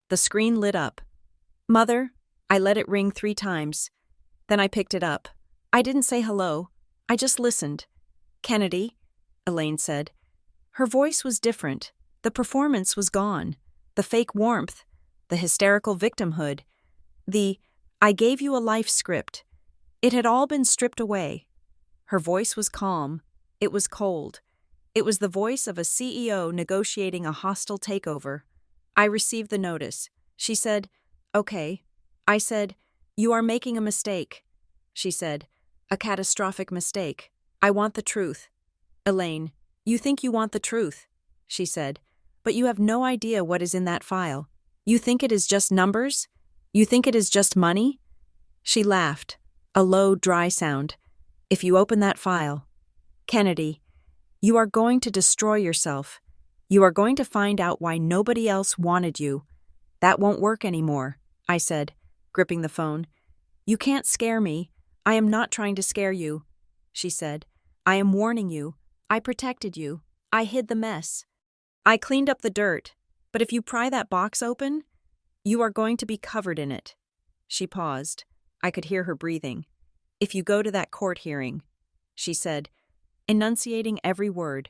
The screen lit up. Mother, I let it ring 3 times. Then I picked it up. I didn't say hello. I just listened. Kennedy, Elaine said. Her voice was different. The performance was gone. The fake warmth. The hysterical victimhood. I gave you a life script. It had all been stripped away. Her voice was calm. It was cold. It was the voice of a CEO negotiating a hostile takeover. I received the notice. She said, Okay. I said, You are making a mistake. She said, A catastrophic mistake. I want the truth. Elaine, you think you want the truth, she said, but you have no idea what is in that file. You think it is just numbers? You think it is just money? She laughed, a low, dry sound. If you open that file, Kennedy, you are going to destroy yourself. You are going to find out why nobody else wanted you. That won't work anymore, I said, gripping the phone. You can't scare me. I am not trying to scare you, she said. I am warning you. I protected you. I hid the mess. I cleaned up the dirt. But if you pry that box open, you are going to be covered in it. She paused. I could hear her breathing. If you go to that court hearing, she said, enunciating every word,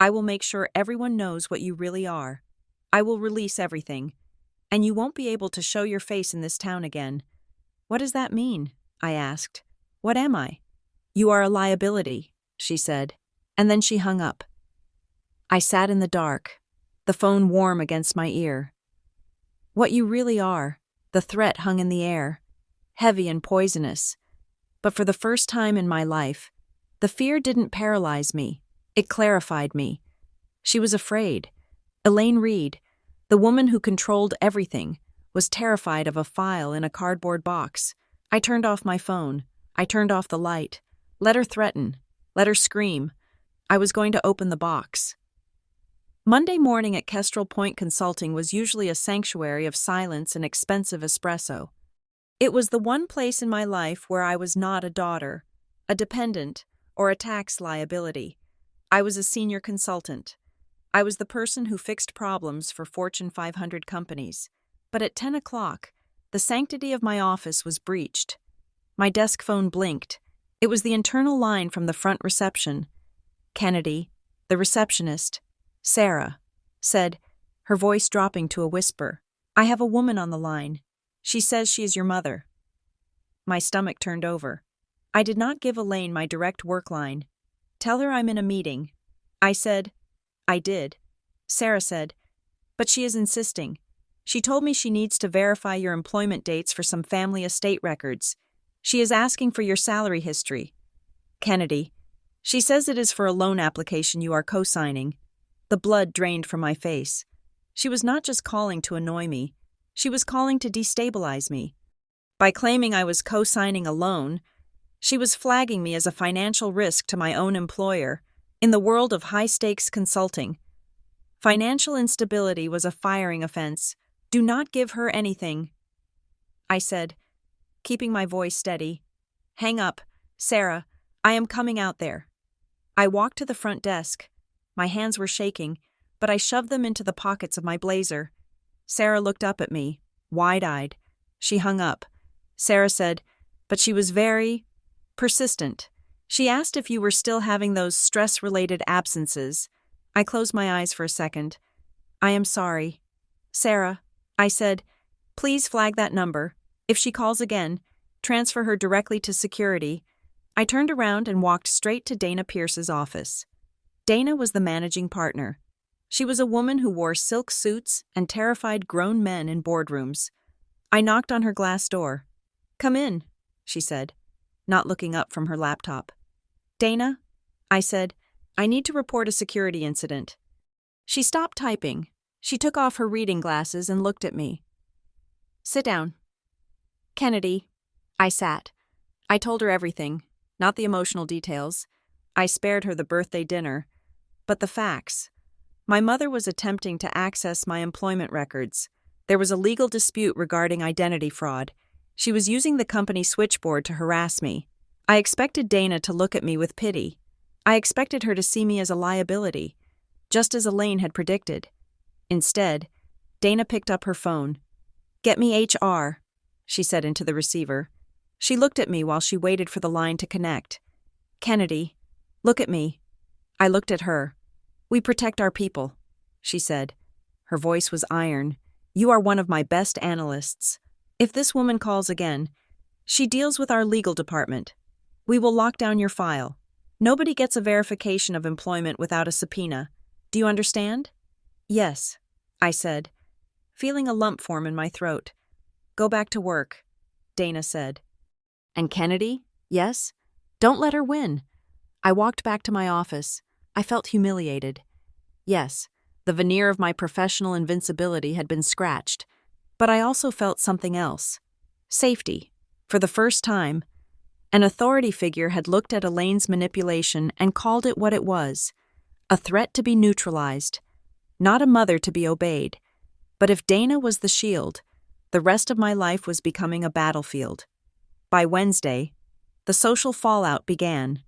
I will make sure everyone knows what you really are. I will release everything, and you won't be able to show your face in this town again. What does that mean? I asked. What am I? You are a liability, she said, and then she hung up. I sat in the dark, the phone warm against my ear. What you really are, the threat hung in the air, heavy and poisonous. But for the first time in my life, the fear didn't paralyze me. It clarified me. She was afraid. Elaine Reed, the woman who controlled everything, was terrified of a file in a cardboard box. I turned off my phone. I turned off the light. Let her threaten. Let her scream. I was going to open the box. Monday morning at Kestrel Point Consulting was usually a sanctuary of silence and expensive espresso. It was the one place in my life where I was not a daughter, a dependent, or a tax liability. I was a senior consultant. I was the person who fixed problems for Fortune 500 companies. But at 10 o'clock, the sanctity of my office was breached. My desk phone blinked. It was the internal line from the front reception. Kennedy, the receptionist, Sarah, said, her voice dropping to a whisper, I have a woman on the line. She says she is your mother. My stomach turned over. I did not give Elaine my direct work line. Tell her I'm in a meeting. I said, I did. Sarah said, but she is insisting. She told me she needs to verify your employment dates for some family estate records. She is asking for your salary history. Kennedy, she says it is for a loan application you are co-signing. The blood drained from my face. She was not just calling to annoy me. She was calling to destabilize me. By claiming I was co-signing a loan, she was flagging me as a financial risk to my own employer in the world of high-stakes consulting. Financial instability was a firing offense. Do not give her anything, I said, keeping my voice steady. Hang up, Sarah. I am coming out there. I walked to the front desk. My hands were shaking. but I shoved them into the pockets of my blazer. Sarah looked up at me, wide-eyed. She hung up. Sarah said, but she was very persistent. She asked if you were still having those stress-related absences. I closed my eyes for a second. I am sorry. Sarah, I said, please flag that number. If she calls again, transfer her directly to security. I turned around and walked straight to Dana Pierce's office. Dana was the managing partner. She was a woman who wore silk suits and terrified grown men in boardrooms. I knocked on her glass door. Come in, she said, not looking up from her laptop. Dana, I said, I need to report a security incident. She stopped typing. She took off her reading glasses and looked at me. Sit down. Kennedy. I sat. I told her everything, not the emotional details. I spared her the birthday dinner, but the facts. My mother was attempting to access my employment records. There was a legal dispute regarding identity fraud. She was using the company switchboard to harass me. I expected Dana to look at me with pity. I expected her to see me as a liability, just as Elaine had predicted. Instead, Dana picked up her phone. Get me HR, she said into the receiver. She looked at me while she waited for the line to connect. Kennedy, look at me. I looked at her. We protect our people, she said. Her voice was iron. You are one of my best analysts. If this woman calls again, she deals with our legal department. We will lock down your file. Nobody gets a verification of employment without a subpoena. Do you understand? Yes, I said, feeling a lump form in my throat. Go back to work, Dana said. And Kennedy? Yes? Don't let her win. I walked back to my office. I felt humiliated. Yes, the veneer of my professional invincibility had been scratched, but I also felt something else. Safety. For the first time, an authority figure had looked at Elaine's manipulation and called it what it was, a threat to be neutralized, not a mother to be obeyed. But if Dana was the shield, the rest of my life was becoming a battlefield. By Wednesday, the social fallout began.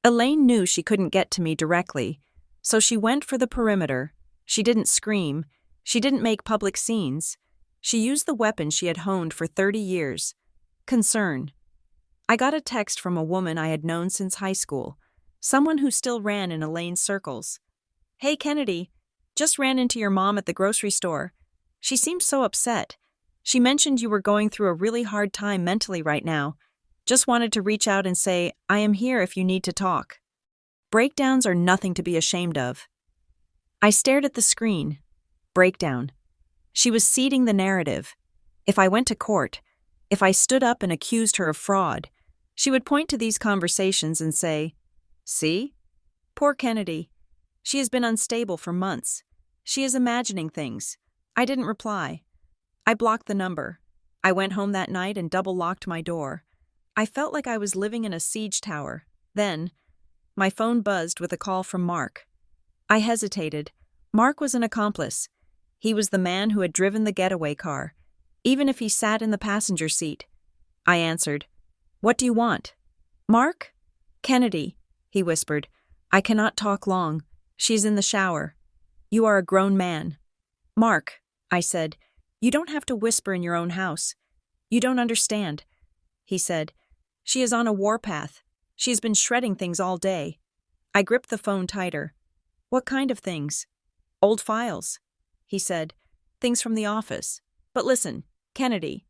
Elaine knew she couldn't get to me directly, so she went for the perimeter. She didn't scream. She didn't make public scenes. She used the weapon she had honed for 30 years. Concern. I got a text from a woman I had known since high school, someone who still ran in Elaine's circles. Hey, Kennedy, just ran into your mom at the grocery store. She seemed so upset. She mentioned you were going through a really hard time mentally right now. Just wanted to reach out and say, I am here if you need to talk. Breakdowns are nothing to be ashamed of. I stared at the screen. Breakdown. She was seeding the narrative. If I went to court, if I stood up and accused her of fraud, she would point to these conversations and say, see? Poor Kennedy. She has been unstable for months. She is imagining things. I didn't reply. I blocked the number. I went home that night and double-locked my door. I felt like I was living in a siege tower. Then, my phone buzzed with a call from Mark. I hesitated. Mark was an accomplice. He was the man who had driven the getaway car, even if he sat in the passenger seat. I answered, What do you want? Mark? Kennedy, he whispered. I cannot talk long. She's in the shower. You are a grown man. Mark, I said, you don't have to whisper in your own house. You don't understand. He said, she is on a warpath. She has been shredding things all day. I gripped the phone tighter. What kind of things? Old files, he said. Things from the office. But listen, Kennedy.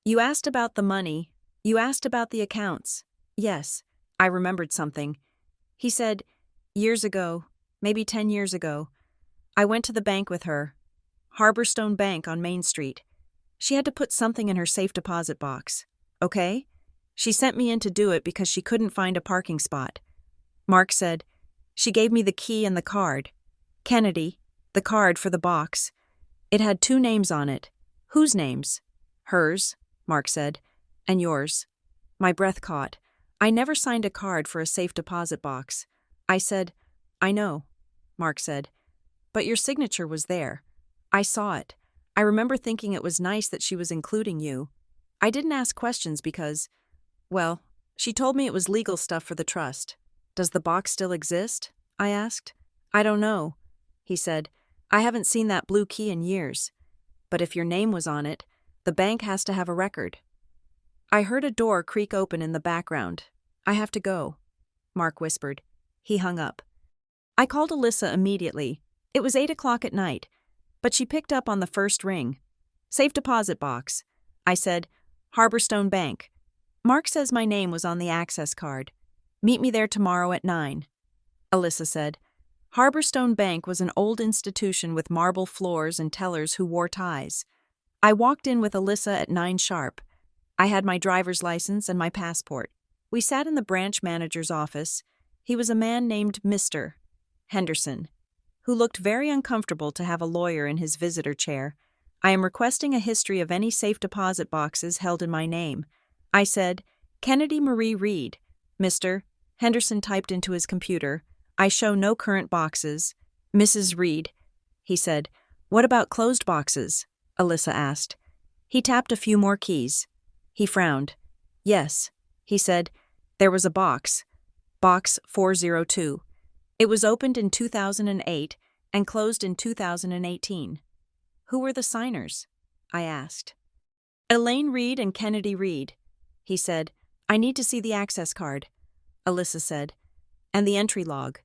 You asked about the money. You asked about the accounts. Yes, I remembered something. He said, years ago, maybe 10 years ago, I went to the bank with her. Harborstone Bank on Main Street. She had to put something in her safe deposit box. Okay? She sent me in to do it because she couldn't find a parking spot. Mark said, she gave me the key and the card. Kennedy, the card for the box. It had 2 names on it. Whose names? Hers, Mark said, and yours. My breath caught. I never signed a card for a safe deposit box. I said, I know, Mark said, but your signature was there. I saw it. I remember thinking it was nice that she was including you. I didn't ask questions because, well, she told me it was legal stuff for the trust. Does the box still exist? I asked. I don't know, he said. I haven't seen that blue key in years. But if your name was on it, the bank has to have a record. I heard a door creak open in the background. I have to go, Mark whispered. He hung up. I called Alyssa immediately. It was 8 o'clock at night, but she picked up on the first ring. Safe deposit box. I said, Harborstone Bank. Mark says my name was on the access card. Meet me there tomorrow at 9. Alyssa said. Harborstone Bank was an old institution with marble floors and tellers who wore ties. I walked in with Alyssa at 9 sharp. I had my driver's license and my passport. We sat in the branch manager's office. He was a man named Mr. Henderson, who looked very uncomfortable to have a lawyer in his visitor chair. I am requesting a history of any safe deposit boxes held in my name. I said, Kennedy Marie Reed. Mr. Henderson typed into his computer. I show no current boxes. Mrs. Reed, he said. What about closed boxes? Alyssa asked. He tapped a few more keys. He frowned. Yes, he said. There was a box. Box 402. It was opened in 2008 and closed in 2018. Who were the signers? I asked. Elaine Reed and Kennedy Reed. He said, I need to see the access card. Alyssa said, and the entry log.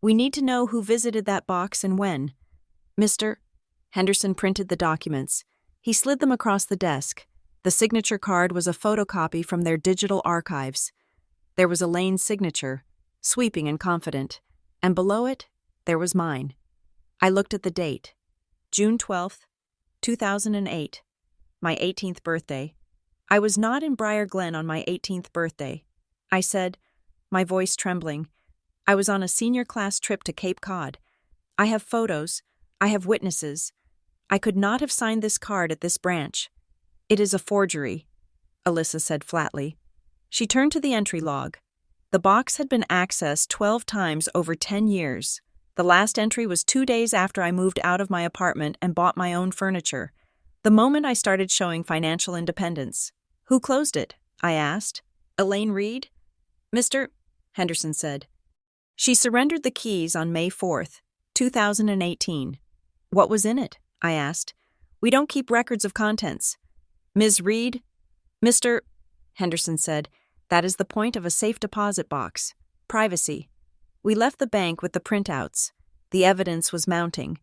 We need to know who visited that box and when. Mr. Henderson printed the documents. He slid them across the desk. The signature card was a photocopy from their digital archives. There was Elaine's signature, sweeping and confident, and below it, there was mine. I looked at the date. June 12th, 2008, my 18th birthday. I was not in Briar Glen on my 18th birthday. I said, my voice trembling. I was on a senior class trip to Cape Cod. I have photos. I have witnesses. I could not have signed this card at this branch. It is a forgery, Alyssa said flatly. She turned to the entry log. The box had been accessed 12 times over 10 years. The last entry was 2 days after I moved out of my apartment and bought my own furniture. The moment I started showing financial independence. Who closed it? I asked. Elaine Reed? Mr. Henderson said. She surrendered the keys on May 4th, 2018. What was in it? I asked. We don't keep records of contents. Ms. Reed? Mr. Henderson said, that is the point of a safe deposit box. Privacy. We left the bank with the printouts. The evidence was mounting.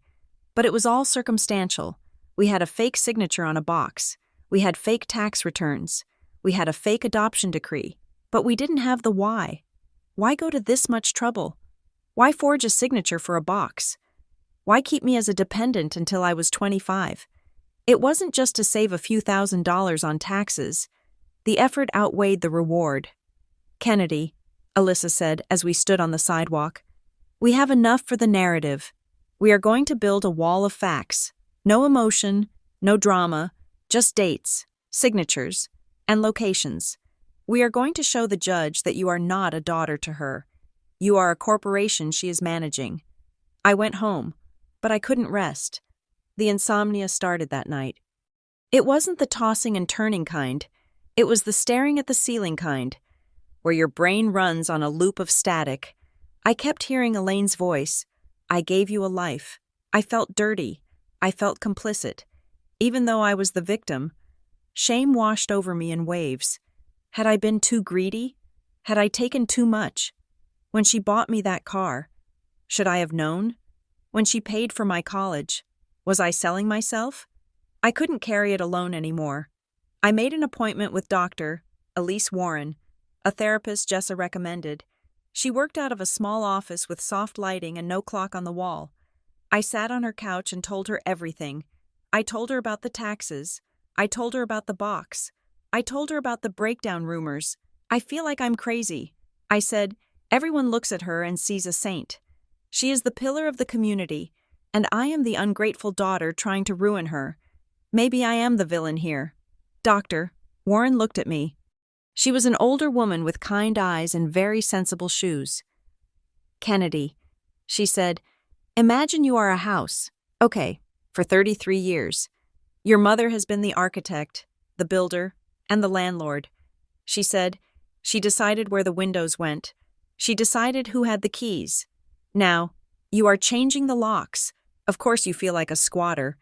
But it was all circumstantial. We had a fake signature on a box. We had fake tax returns. We had a fake adoption decree. But we didn't have the why. Why go to this much trouble? Why forge a signature for a box? Why keep me as a dependent until I was 25? It wasn't just to save a few $1,000s on taxes. The effort outweighed the reward. Kennedy, Alyssa said as we stood on the sidewalk, we have enough for the narrative. We are going to build a wall of facts. No emotion, no drama, just dates, signatures, and locations. We are going to show the judge that you are not a daughter to her. You are a corporation she is managing. I went home, but I couldn't rest. The insomnia started that night. It wasn't the tossing and turning kind. It was the staring at the ceiling kind, where your brain runs on a loop of static. I kept hearing Elaine's voice. I gave you a life. I felt dirty. I felt complicit. Even though I was the victim, shame washed over me in waves. Had I been too greedy? Had I taken too much? When she bought me that car, should I have known? When she paid for my college, was I selling myself? I couldn't carry it alone anymore. I made an appointment with Dr. Elise Warren, a therapist Jessa recommended. She worked out of a small office with soft lighting and no clock on the wall. I sat on her couch and told her everything. I told her about the taxes. I told her about the box. I told her about the breakdown rumors. I feel like I'm crazy. I said, everyone looks at her and sees a saint. She is the pillar of the community, and I am the ungrateful daughter trying to ruin her. Maybe I am the villain here. Doctor, Warren looked at me. She was an older woman with kind eyes and very sensible shoes. Kennedy, she said, imagine you are a house. Okay, for 33 years. Your mother has been the architect, the builder, and the landlord. She said, she decided where the windows went. She decided who had the keys. Now, you are changing the locks, Of course you feel like a squatter.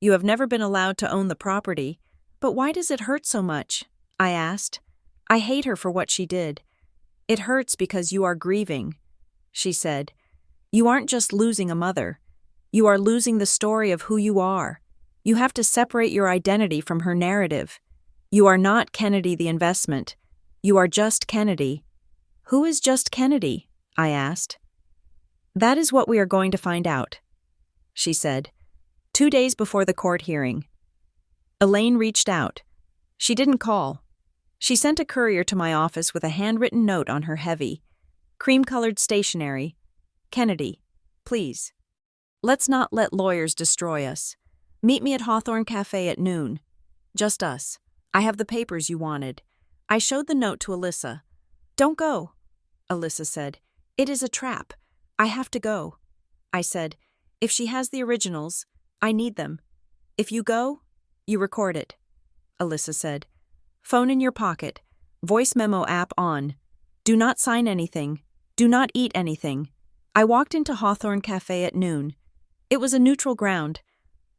You have never been allowed to own the property. But why does it hurt so much? I asked. I hate her for what she did. It hurts because you are grieving, she said. You aren't just losing a mother. You are losing the story of who you are. You have to separate your identity from her narrative. You are not Kennedy the investment. You are just Kennedy. Who is just Kennedy? I asked. That is what we are going to find out, she said. 2 days before the court hearing. Elaine reached out. She didn't call. She sent a courier to my office with a handwritten note on her heavy, cream-colored stationery. Kennedy, please. Let's not let lawyers destroy us. Meet me at Hawthorne Cafe at noon. Just us. I have the papers you wanted. I showed the note to Alyssa. Don't go, Alyssa said. It is a trap. I have to go. I said, if she has the originals, I need them. If you go, you record it, Alyssa said. Phone in your pocket. Voice memo app on. Do not sign anything. Do not eat anything. I walked into Hawthorne Cafe at noon. It was a neutral ground,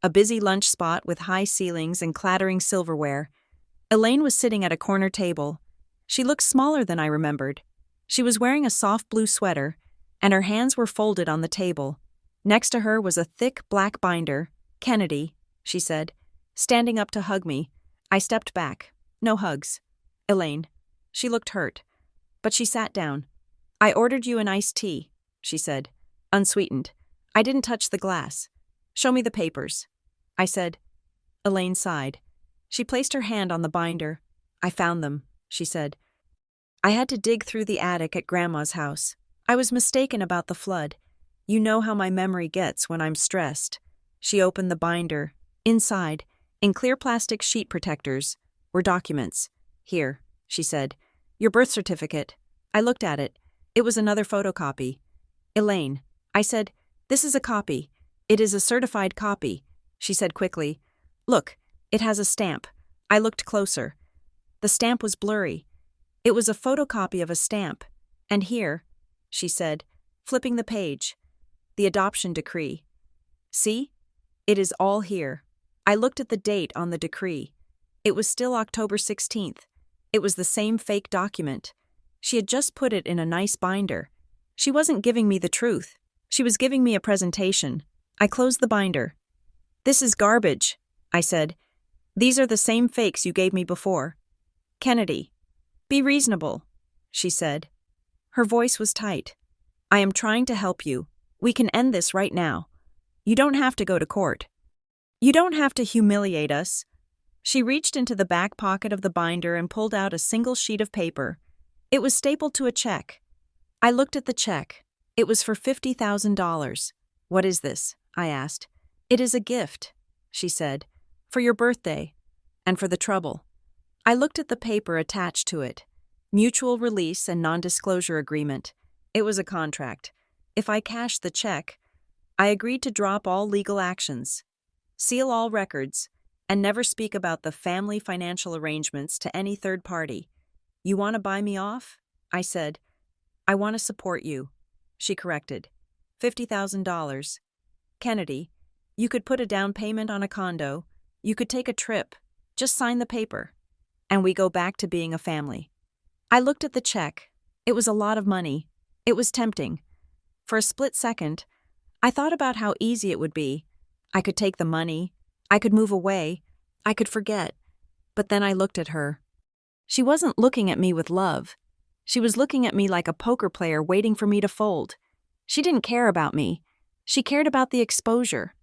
a busy lunch spot with high ceilings and clattering silverware. Elaine was sitting at a corner table. She looked smaller than I remembered. She was wearing a soft blue sweater, and her hands were folded on the table. Next to her was a thick black binder. Kennedy, she said, standing up to hug me. I stepped back. No hugs. Elaine. She looked hurt, but she sat down. I ordered you an iced tea, she said, unsweetened. I didn't touch the glass. Show me the papers, I said. Elaine sighed. She placed her hand on the binder. I found them, she said. I had to dig through the attic at Grandma's house. I was mistaken about the flood. You know how my memory gets when I'm stressed. She opened the binder. Inside, in clear plastic sheet protectors, were documents. Here, she said. Your birth certificate. I looked at it. It was another photocopy. Elaine, I said, this is a copy. It is a certified copy, she said quickly. Look, it has a stamp. I looked closer. The stamp was blurry. It was a photocopy of a stamp. And here, she said, flipping the page, the adoption decree. See? It is all here. I looked at the date on the decree. It was still October 16th. It was the same fake document. She had just put it in a nice binder. She wasn't giving me the truth. She was giving me a presentation. I closed the binder. This is garbage, I said. These are the same fakes you gave me before. Kennedy. Be reasonable, she said. Her voice was tight. I am trying to help you. We can end this right now. You don't have to go to court. You don't have to humiliate us. She reached into the back pocket of the binder and pulled out a single sheet of paper. It was stapled to a check. I looked at the check. It was for $50,000. What is this? I asked. It is a gift, she said, for your birthday and for the trouble. I looked at the paper attached to it. Mutual release and non-disclosure agreement. It was a contract. If I cashed the check, I agreed to drop all legal actions, seal all records, and never speak about the family financial arrangements to any third party. You want to buy me off? I said. I want to support you, she corrected. $50,000. Kennedy, you could put a down payment on a condo. You could take a trip. Just sign the paper. And we go back to being a family. I looked at the check. It was a lot of money. It was tempting. For a split second, I thought about how easy it would be. I could take the money. I could move away. I could forget. But then I looked at her. She wasn't looking at me with love. She was looking at me like a poker player waiting for me to fold. She didn't care about me. She cared about the exposure.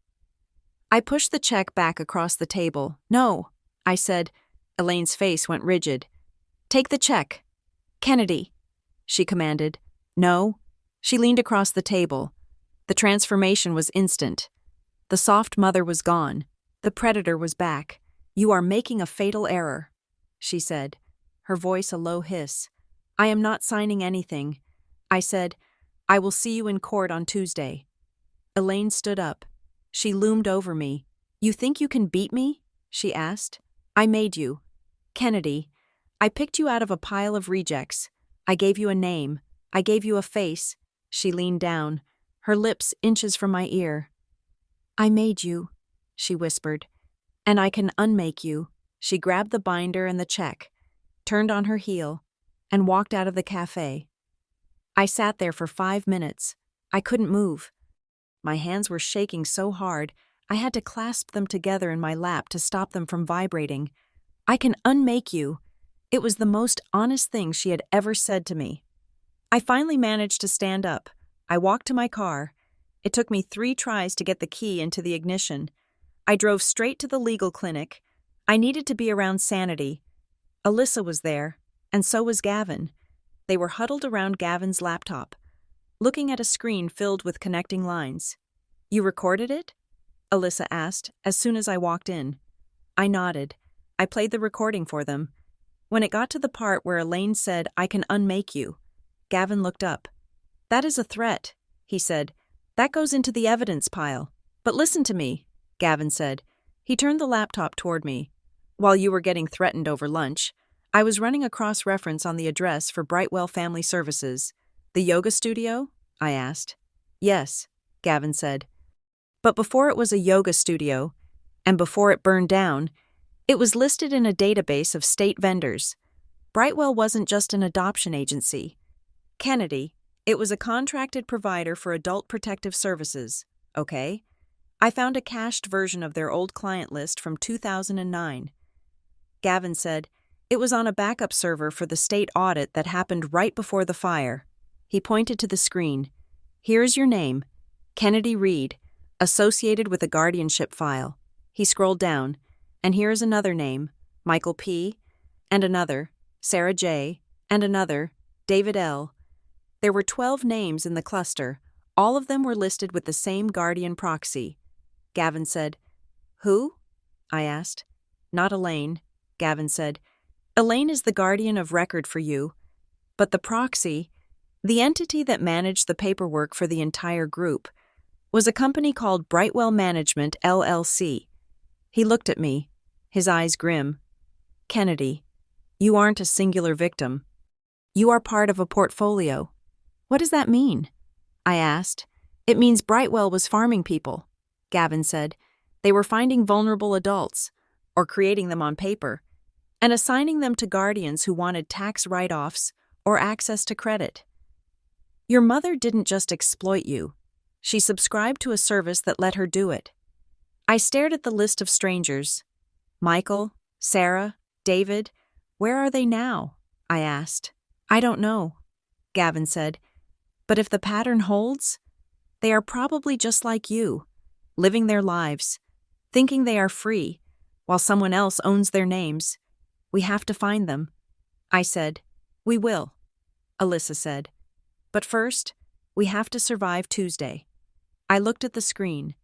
I pushed the check back across the table. No, I said. Elaine's face went rigid. Take the check. Kennedy, she commanded. No. She leaned across the table. The transformation was instant. The soft mother was gone. The predator was back. You are making a fatal error, she said, her voice a low hiss. I am not signing anything. I said, I will see you in court on Tuesday. Elaine stood up. She loomed over me. You think you can beat me? She asked. I made you. Kennedy, I picked you out of a pile of rejects. I gave you a name. I gave you a face. She leaned down, her lips inches from my ear. I made you, she whispered. And I can unmake you. She grabbed the binder and the check, turned on her heel, and walked out of the cafe. I sat there for 5 minutes. I couldn't move. My hands were shaking so hard, I had to clasp them together in my lap to stop them from vibrating. I can unmake you. It was the most honest thing she had ever said to me. I finally managed to stand up. I walked to my car. It took me 3 tries to get the key into the ignition. I drove straight to the legal clinic. I needed to be around sanity. Alyssa was there, and so was Gavin. They were huddled around Gavin's laptop, looking at a screen filled with connecting lines. "You recorded it?" Alyssa asked as soon as I walked in. I nodded. I played the recording for them. When it got to the part where Elaine said, "I can unmake you," Gavin looked up. "That is a threat," he said. "That goes into the evidence pile. But listen to me," Gavin said. He turned the laptop toward me. "While you were getting threatened over lunch, I was running a cross-reference on the address for Brightwell Family Services." "The yoga studio?" I asked. "Yes," Gavin said. "But before it was a yoga studio, and before it burned down, it was listed in a database of state vendors. Brightwell wasn't just an adoption agency. Kennedy, it was a contracted provider for adult protective services, okay? I found a cached version of their old client list from 2009. Gavin said, "It was on a backup server for the state audit that happened right before the fire." He pointed to the screen. "Here's your name, Kennedy Reed, associated with a guardianship file." He scrolled down, "And here's another name, Michael P., and another, Sarah J., and another, David L." There were 12 names in the cluster. All of them were listed with the same guardian proxy. Gavin said, "Who?" I asked. "Not Elaine," Gavin said. "Elaine is the guardian of record for you. But the proxy, the entity that managed the paperwork for the entire group, was a company called Brightwell Management, LLC. He looked at me, his eyes grim. "Kennedy, you aren't a singular victim. You are part of a portfolio." "What does that mean?" I asked. "It means Brightwell was farming people," Gavin said. "They were finding vulnerable adults, or creating them on paper, and assigning them to guardians who wanted tax write-offs or access to credit. Your mother didn't just exploit you. She subscribed to a service that let her do it." I stared at the list of strangers. "Michael, Sarah, David, where are they now?" I asked. "I don't know," Gavin said. "But if the pattern holds, they are probably just like you, living their lives, thinking they are free, while someone else owns their names. We have to find them." I said. "We will," Alyssa said. "But first, we have to survive Tuesday." I looked at the screen,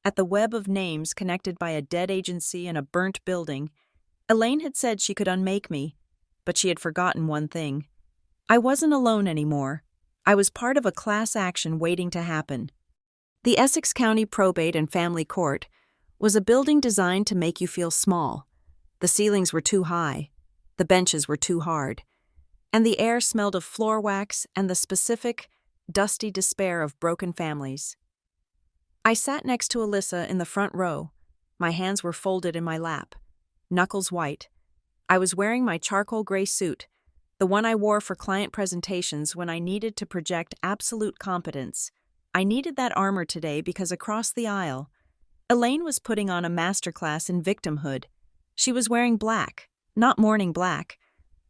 at the web of names connected by a dead agency and a burnt building. Elaine had said she could unmake me, but she had forgotten one thing. I wasn't alone anymore. I was part of a class action waiting to happen. The Essex County Probate and Family Court was a building designed to make you feel small. The ceilings were too high, the benches were too hard, and the air smelled of floor wax and the specific, dusty despair of broken families. I sat next to Alyssa in the front row. My hands were folded in my lap, knuckles white. I was wearing my charcoal gray suit, the one I wore for client presentations when I needed to project absolute competence. I needed that armor today because across the aisle, Elaine was putting on a masterclass in victimhood. She was wearing black, not morning black,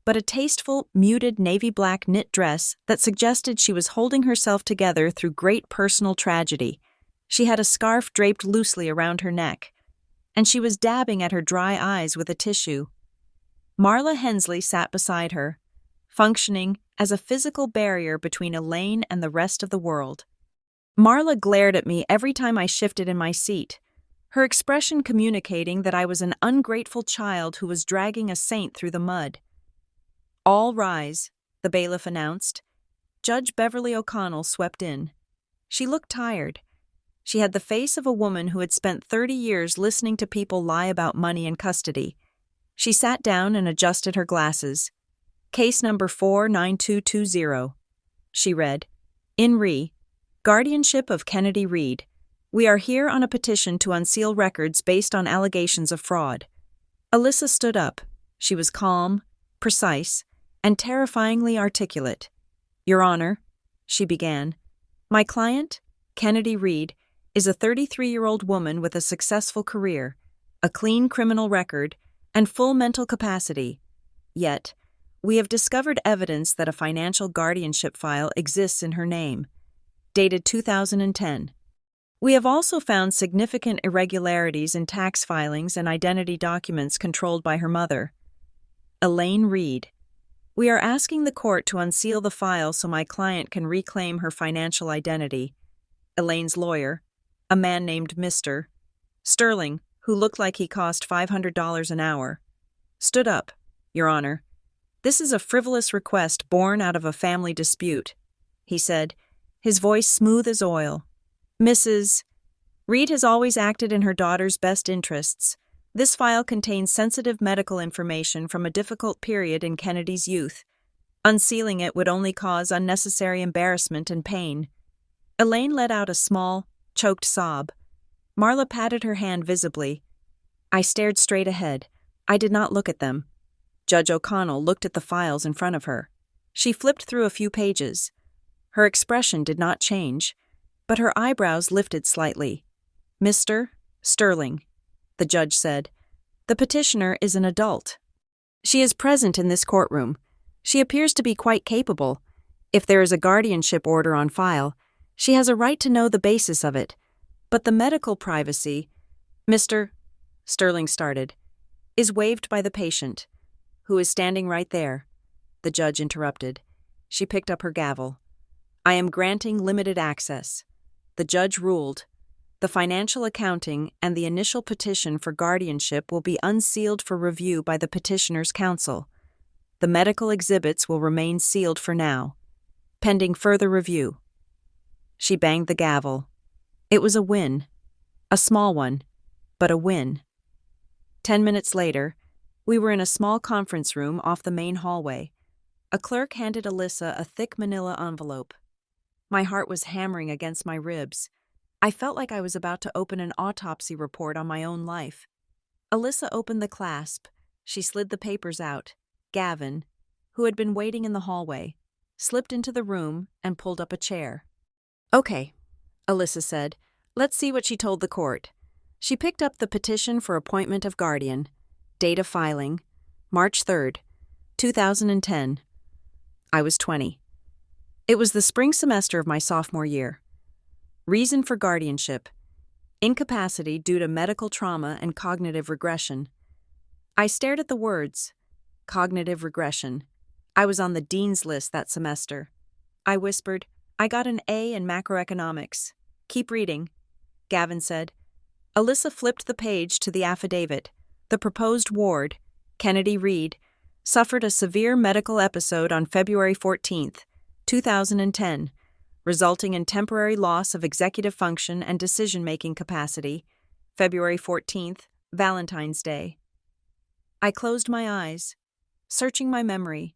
but a tasteful, muted navy black knit dress that suggested she was holding herself together through great personal tragedy. She had a scarf draped loosely around her neck, and she was dabbing at her dry eyes with a tissue. Marla Hensley sat beside her, functioning as a physical barrier between Elaine and the rest of the world. Marla glared at me every time I shifted in my seat, her expression communicating that I was an ungrateful child who was dragging a saint through the mud. "All rise," the bailiff announced. Judge Beverly O'Connell swept in. She looked tired. She had the face of a woman who had spent 30 years listening to people lie about money and custody. She sat down and adjusted her glasses. "Case number 49220. She read, "In re. Guardianship of Kennedy Reed. We are here on a petition to unseal records based on allegations of fraud. Alyssa stood up. She was calm, precise, and terrifyingly articulate. Your Honor, she began, my client, Kennedy Reed, is a 33-year-old woman with a successful career, a clean criminal record, and full mental capacity. Yet, we have discovered evidence that a financial guardianship file exists in her name, dated 2010. We have also found significant irregularities in tax filings and identity documents controlled by her mother, Elaine Reed. We are asking the court to unseal the file so my client can reclaim her financial identity. Elaine's lawyer, a man named Mr. Sterling, who looked like he cost $500 an hour, stood up. Your Honor, this is a frivolous request born out of a family dispute, he said, his voice smooth as oil. Mrs. Reed has always acted in her daughter's best interests. This file contains sensitive medical information from a difficult period in Kennedy's youth. Unsealing it would only cause unnecessary embarrassment and pain. Elaine let out a small, choked sob. Marla patted her hand visibly. I stared straight ahead. I did not look at them. Judge O'Connell looked at the files in front of her. She flipped through a few pages. Her expression did not change, but her eyebrows lifted slightly. Mr. Sterling, the judge said, the petitioner is an adult. She is present in this courtroom. She appears to be quite capable. If there is a guardianship order on file, she has a right to know the basis of it. But the medical privacy, Mr. Sterling started, is waived by the patient, who is standing right there. The judge interrupted. She picked up her gavel. I am granting limited access. The judge ruled. The financial accounting and the initial petition for guardianship will be unsealed for review by the petitioner's counsel. The medical exhibits will remain sealed for now, pending further review. She banged the gavel. It was a win. A small one, but a win. 10 minutes later, we were in a small conference room off the main hallway. A clerk handed Alyssa a thick manila envelope. My heart was hammering against my ribs. I felt like I was about to open an autopsy report on my own life. Alyssa opened the clasp. She slid the papers out. Gavin, who had been waiting in the hallway, slipped into the room and pulled up a chair. Okay, Alyssa said. Let's see what she told the court. She picked up the petition for appointment of guardian. Date of filing, March 3rd, 2010. I was 20. It was the spring semester of my sophomore year. Reason for guardianship: incapacity due to medical trauma and cognitive regression. I stared at the words. Cognitive regression. I was on the dean's list that semester. I whispered, I got an A in macroeconomics. Keep reading, Gavin said. Alyssa flipped the page to the affidavit. The proposed ward, Kennedy Reed, suffered a severe medical episode on February 14th, 2010, resulting in temporary loss of executive function and decision-making capacity, February 14th, Valentine's Day. I closed my eyes, searching my memory.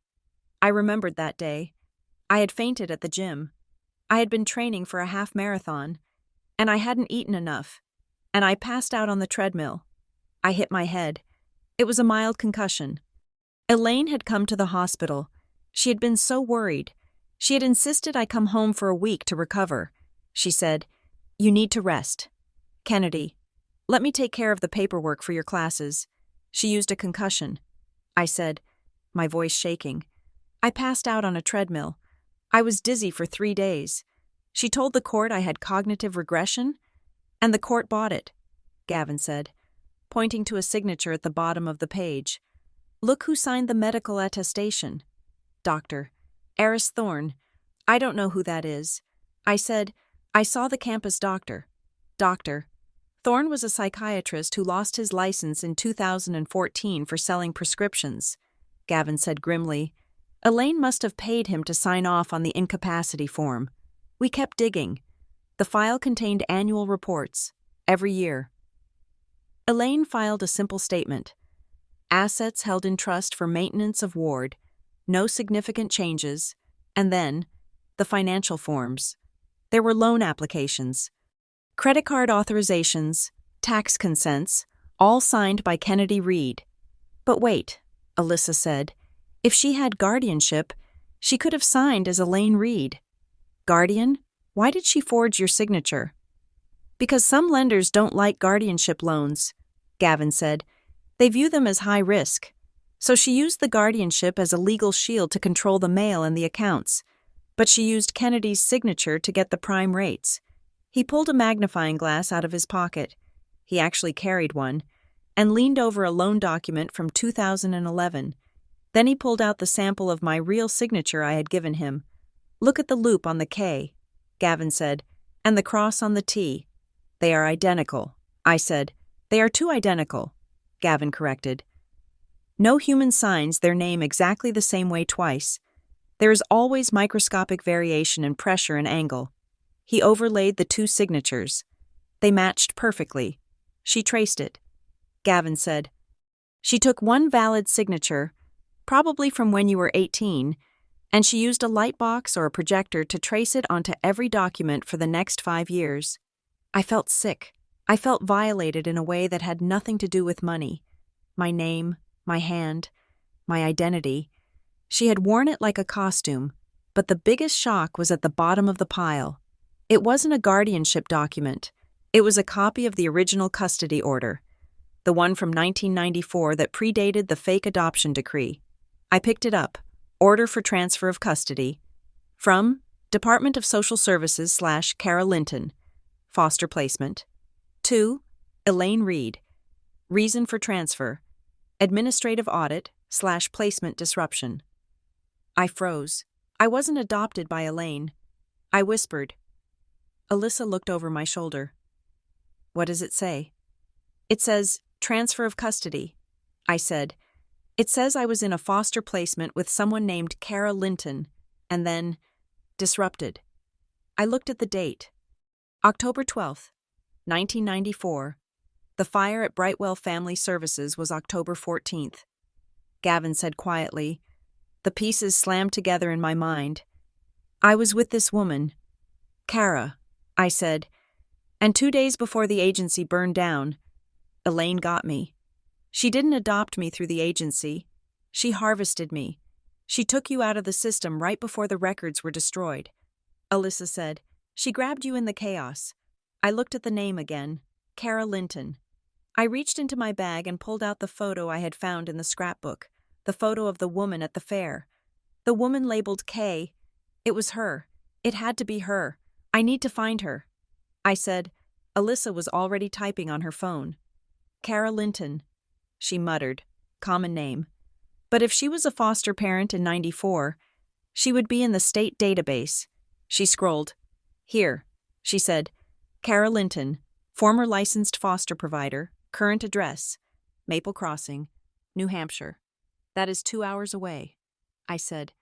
I remembered that day. I had fainted at the gym. I had been training for a half marathon, and I hadn't eaten enough, and I passed out on the treadmill. I hit my head. It was a mild concussion. Elaine had come to the hospital. She had been so worried. She had insisted I come home for a week to recover. She said, You need to rest. Kennedy, let me take care of the paperwork for your classes. She used a concussion. I said, my voice shaking. I passed out on a treadmill. I was dizzy for 3 days. She told the court I had cognitive regression, and the court bought it, Gavin said, pointing to a signature at the bottom of the page. Look who signed the medical attestation. Dr. Eris Thorne. I don't know who that is. I said, I saw the campus doctor. Doctor. Thorne was a psychiatrist who lost his license in 2014 for selling prescriptions, Gavin said grimly. Elaine must have paid him to sign off on the incapacity form. We kept digging. The file contained annual reports, every year. Elaine filed a simple statement. Assets held in trust for maintenance of ward, no significant changes, and then, the financial forms. There were loan applications. Credit card authorizations, tax consents, all signed by Kennedy Reed. But wait, Alyssa said. If she had guardianship, she could have signed as Elaine Reed. Guardian? Why did she forge your signature? Because some lenders don't like guardianship loans, Gavin said. They view them as high risk. So she used the guardianship as a legal shield to control the mail and the accounts. But she used Kennedy's signature to get the prime rates. He pulled a magnifying glass out of his pocket. He actually carried one, and leaned over a loan document from 2011. Then he pulled out the sample of my real signature I had given him. Look at the loop on the K, Gavin said, and the cross on the T. They are identical, I said. They are too identical, Gavin corrected. No human signs their name exactly the same way twice. There is always microscopic variation in pressure and angle. He overlaid the two signatures. They matched perfectly. She traced it. Gavin said, She took one valid signature, probably from when you were 18, and she used a light box or a projector to trace it onto every document for the next 5 years. I felt sick. I felt violated in a way that had nothing to do with money. My name, my hand, my identity. She had worn it like a costume, but the biggest shock was at the bottom of the pile. It wasn't a guardianship document. It was a copy of the original custody order, the one from 1994 that predated the fake adoption decree. I picked it up. Order for transfer of custody. From Department of Social Services / Kara Linton. Foster placement. To Elaine Reed. Reason for transfer. Administrative audit / placement disruption. I froze. I wasn't adopted by Elaine. I whispered. Alyssa looked over my shoulder. What does it say? It says, transfer of custody. I said. It says I was in a foster placement with someone named Kara Linton, and then, disrupted. I looked at the date. October 12th, 1994. The fire at Brightwell Family Services was October 14th. Gavin said quietly. The pieces slammed together in my mind. I was with this woman. Kara, I said. And 2 days before the agency burned down, Elaine got me. She didn't adopt me through the agency. She harvested me. She took you out of the system right before the records were destroyed. Alyssa said. She grabbed you in the chaos. I looked at the name again. Kara Linton. I reached into my bag and pulled out the photo I had found in the scrapbook, the photo of the woman at the fair. The woman labeled K. It was her. It had to be her. I need to find her. I said. Alyssa was already typing on her phone. Kara Linton. She muttered. Common name. But if she was a foster parent in 94, she would be in the state database. She scrolled. Here, she said. Kara Linton, former licensed foster provider, current address, Maple Crossing, New Hampshire. That is 2 hours away, I said.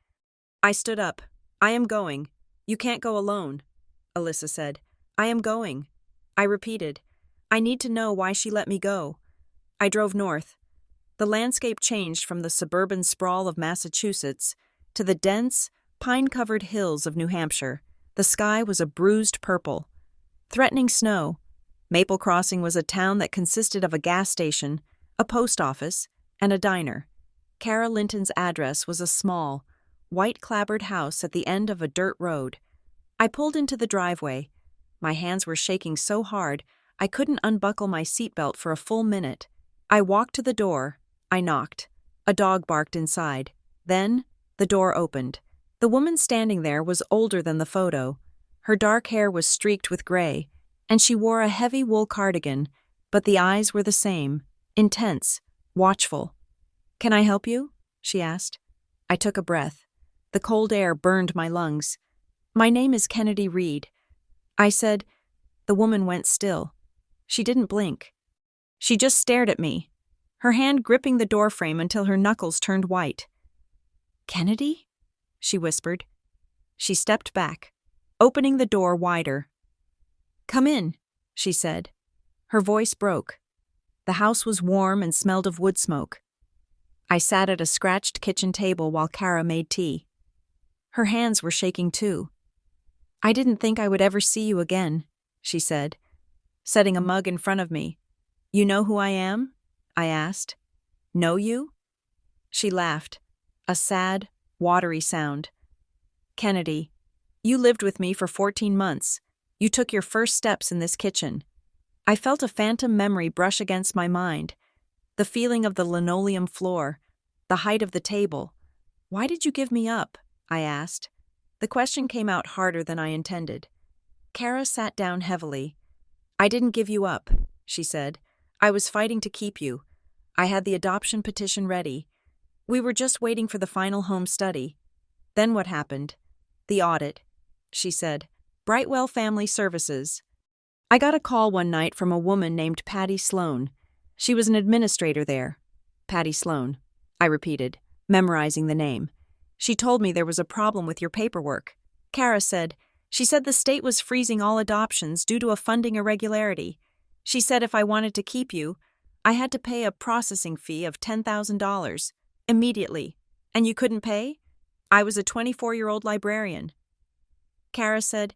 I stood up. I am going. You can't go alone, Alyssa said. I am going. I repeated. I need to know why she let me go. I drove north. The landscape changed from the suburban sprawl of Massachusetts to the dense, pine-covered hills of New Hampshire. The sky was a bruised purple. Threatening snow. Maple Crossing was a town that consisted of a gas station, a post office, and a diner. Kara Linton's address was a small, white-clapboard house at the end of a dirt road. I pulled into the driveway. My hands were shaking so hard I couldn't unbuckle my seatbelt for a full minute. I walked to the door. I knocked. A dog barked inside. Then, the door opened. The woman standing there was older than the photo. Her dark hair was streaked with gray, and she wore a heavy wool cardigan, but the eyes were the same, intense, watchful. Can I help you? She asked. I took a breath. The cold air burned my lungs. My name is Kennedy Reed. I said. The woman went still. She didn't blink. She just stared at me, her hand gripping the doorframe until her knuckles turned white. Kennedy? She whispered. She stepped back, opening the door wider. Come in, she said. Her voice broke. The house was warm and smelled of wood smoke. I sat at a scratched kitchen table while Kara made tea. Her hands were shaking too. I didn't think I would ever see you again, she said. setting a mug in front of me. "You know who I am?" I asked. "Know you?" She laughed, a sad, watery sound. "Kennedy, you lived with me for 14 months. You took your first steps in this kitchen." I felt a phantom memory brush against my mind. The feeling of the linoleum floor, the height of the table. "Why did you give me up?" I asked. The question came out harder than I intended. Kara sat down heavily. "I didn't give you up," she said. "I was fighting to keep you. I had the adoption petition ready. We were just waiting for the final home study. Then what happened? The audit," she said. "Brightwell Family Services. I got a call one night from a woman named Patty Sloan. She was an administrator there." "Patty Sloan," I repeated, memorizing the name. "She told me there was a problem with your paperwork." Kara said, "She said the state was freezing all adoptions due to a funding irregularity. She said if I wanted to keep you, I had to pay a processing fee of $10,000, immediately. And you couldn't pay? I was a 24-year-old librarian." Kara said,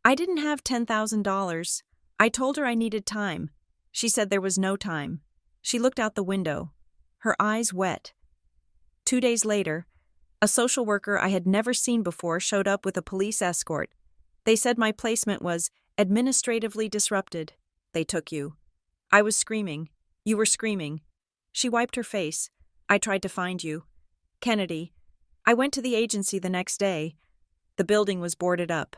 "I didn't have $10,000. I told her I needed time. She said there was no time." She looked out the window, her eyes wet. 2 days later, a social worker I had never seen before showed up with a police escort. They said my placement was administratively disrupted. "They took you." I was screaming. "You were screaming." She wiped her face. "I tried to find you. Kennedy, I went to the agency the next day. The building was boarded up.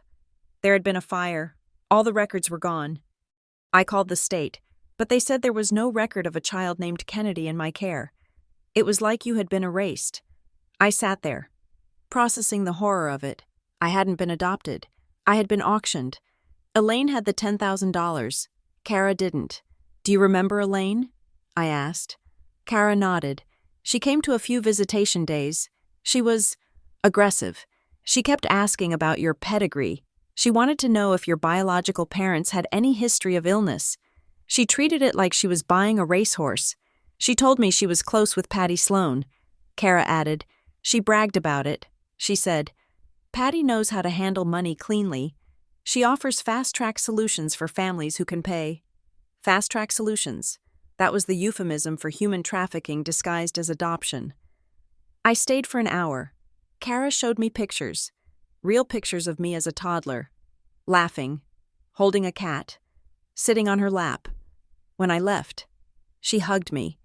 There had been a fire. All the records were gone. I called the state, but they said there was no record of a child named Kennedy in my care. It was like you had been erased." I sat there, processing the horror of it. I hadn't been adopted. I had been auctioned. Elaine had the $10,000. Kara didn't. "Do you remember Elaine?" I asked. Kara nodded. "She came to a few visitation days. She was aggressive. She kept asking about your pedigree. She wanted to know if your biological parents had any history of illness. She treated it like she was buying a racehorse. She told me she was close with Patty Sloan." Kara added, "She bragged about it. She said, 'Patty knows how to handle money cleanly. She offers fast-track solutions for families who can pay.'" Fast-track solutions. That was the euphemism for human trafficking disguised as adoption. I stayed for an hour. Kara showed me pictures. Real pictures of me as a toddler. Laughing. Holding a cat. Sitting on her lap. When I left, she hugged me.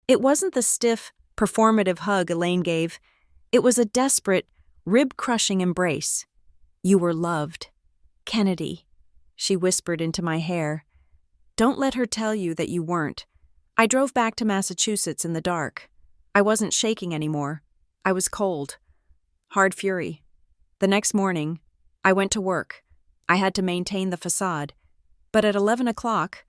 It wasn't the stiff, performative hug Elaine gave. It was a desperate, rib-crushing embrace. "You were loved. Kennedy," she whispered into my hair. "Don't let her tell you that you weren't." I drove back to Massachusetts in the dark. I wasn't shaking anymore. I was cold. Hard fury. The next morning, I went to work. I had to maintain the facade. But at 11 o'clock,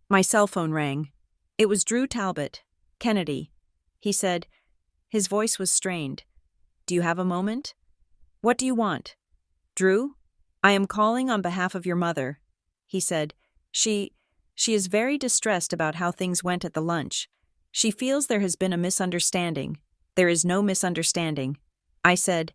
my cell phone rang. It was Drew Talbot. "Kennedy," he said. His voice was strained. "Do you have a moment?" "What do you want?" "Drew, I am calling on behalf of your mother," he said. She is very distressed about how things went at the lunch. She feels there has been a misunderstanding. There is no misunderstanding." I said,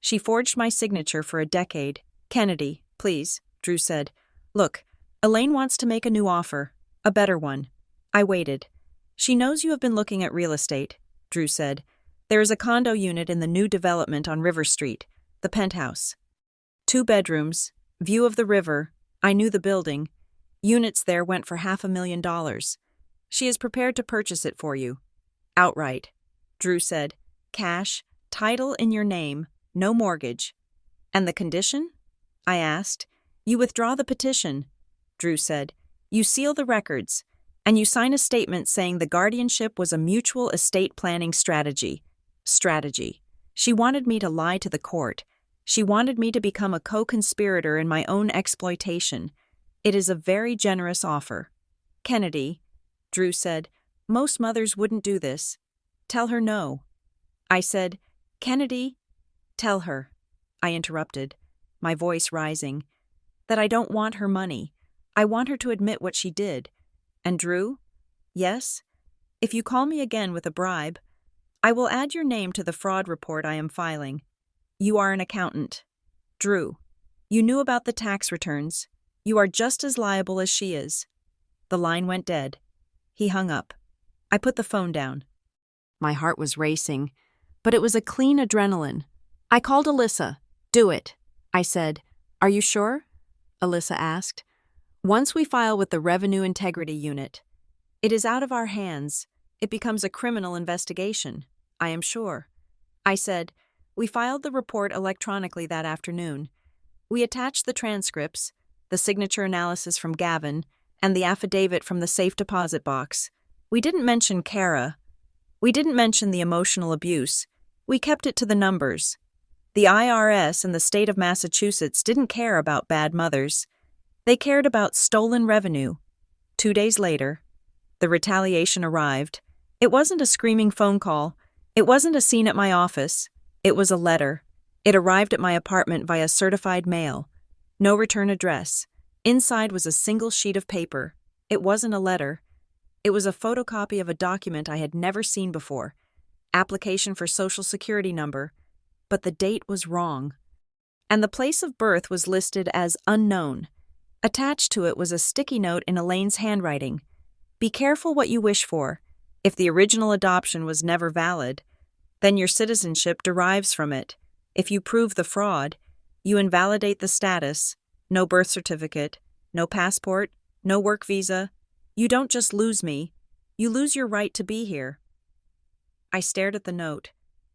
"She forged my signature for a decade." "Kennedy, please," Drew said. "Look, Elaine wants to make a new offer. A better one." I waited. "She knows you have been looking at real estate," Drew said. "There is a condo unit in the new development on River Street, the penthouse. 2 bedrooms, view of the river. I knew the building. Units there went for $500,000. She is prepared to purchase it for you. Outright," Drew said. "Cash, title in your name, no mortgage." "And the condition?" I asked. "You withdraw the petition," Drew said. "You seal the records, and you sign a statement saying the guardianship was a mutual estate planning strategy." Strategy. She wanted me to lie to the court. She wanted me to become a co-conspirator in my own exploitation. It is a very generous offer. "Kennedy," Drew said, "most mothers wouldn't do this. Tell her no." I said, "Kennedy, tell her," I interrupted, my voice rising, "that I don't want her money. I want her to admit what she did. And Drew? Yes? If you call me again with a bribe, I will add your name to the fraud report I am filing. You are an accountant. Drew, you knew about the tax returns. You are just as liable as she is." The line went dead. He hung up. I put the phone down. My heart was racing, but it was a clean adrenaline. I called Alyssa. "Do it," I said. "Are you sure?" Alyssa asked. "Once we file with the Revenue Integrity Unit, it is out of our hands. It becomes a criminal investigation. I am sure." I said. We filed the report electronically that afternoon. We attached the transcripts, the signature analysis from Gavin, and the affidavit from the safe deposit box. We didn't mention Kara. We didn't mention the emotional abuse. We kept it to the numbers. The IRS and the state of Massachusetts didn't care about bad mothers. They cared about stolen revenue. 2 days later, the retaliation arrived. It wasn't a screaming phone call. It wasn't a scene at my office. It was a letter. It arrived at my apartment via certified mail. No return address. Inside was a single sheet of paper. It wasn't a letter. It was a photocopy of a document I had never seen before. Application for Social Security number. But the date was wrong. And the place of birth was listed as unknown. Attached to it was a sticky note in Elaine's handwriting. "Be careful what you wish for. If the original adoption was never valid, then your citizenship derives from it. If you prove the fraud, you invalidate the status, no birth certificate, no passport, no work visa. You don't just lose me, you lose your right to be here." I stared at the note.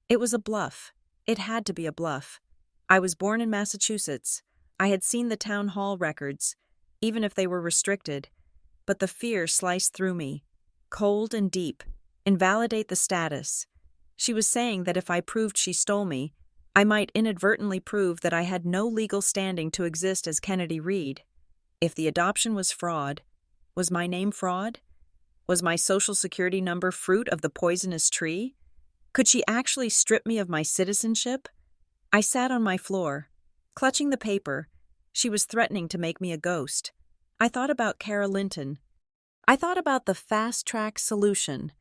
It was a bluff. It had to be a bluff. I was born in Massachusetts. I had seen the town hall records, even if they were restricted. But the fear sliced through me, cold and deep. Invalidate the status. She was saying that if I proved she stole me, I might inadvertently prove that I had no legal standing to exist as Kennedy Reed. If the adoption was fraud, was my name fraud? Was my Social Security number fruit of the poisonous tree? Could she actually strip me of my citizenship? I sat on my floor, clutching the paper. She was threatening to make me a ghost. I thought about Kara Linton. I thought about the fast-track solution.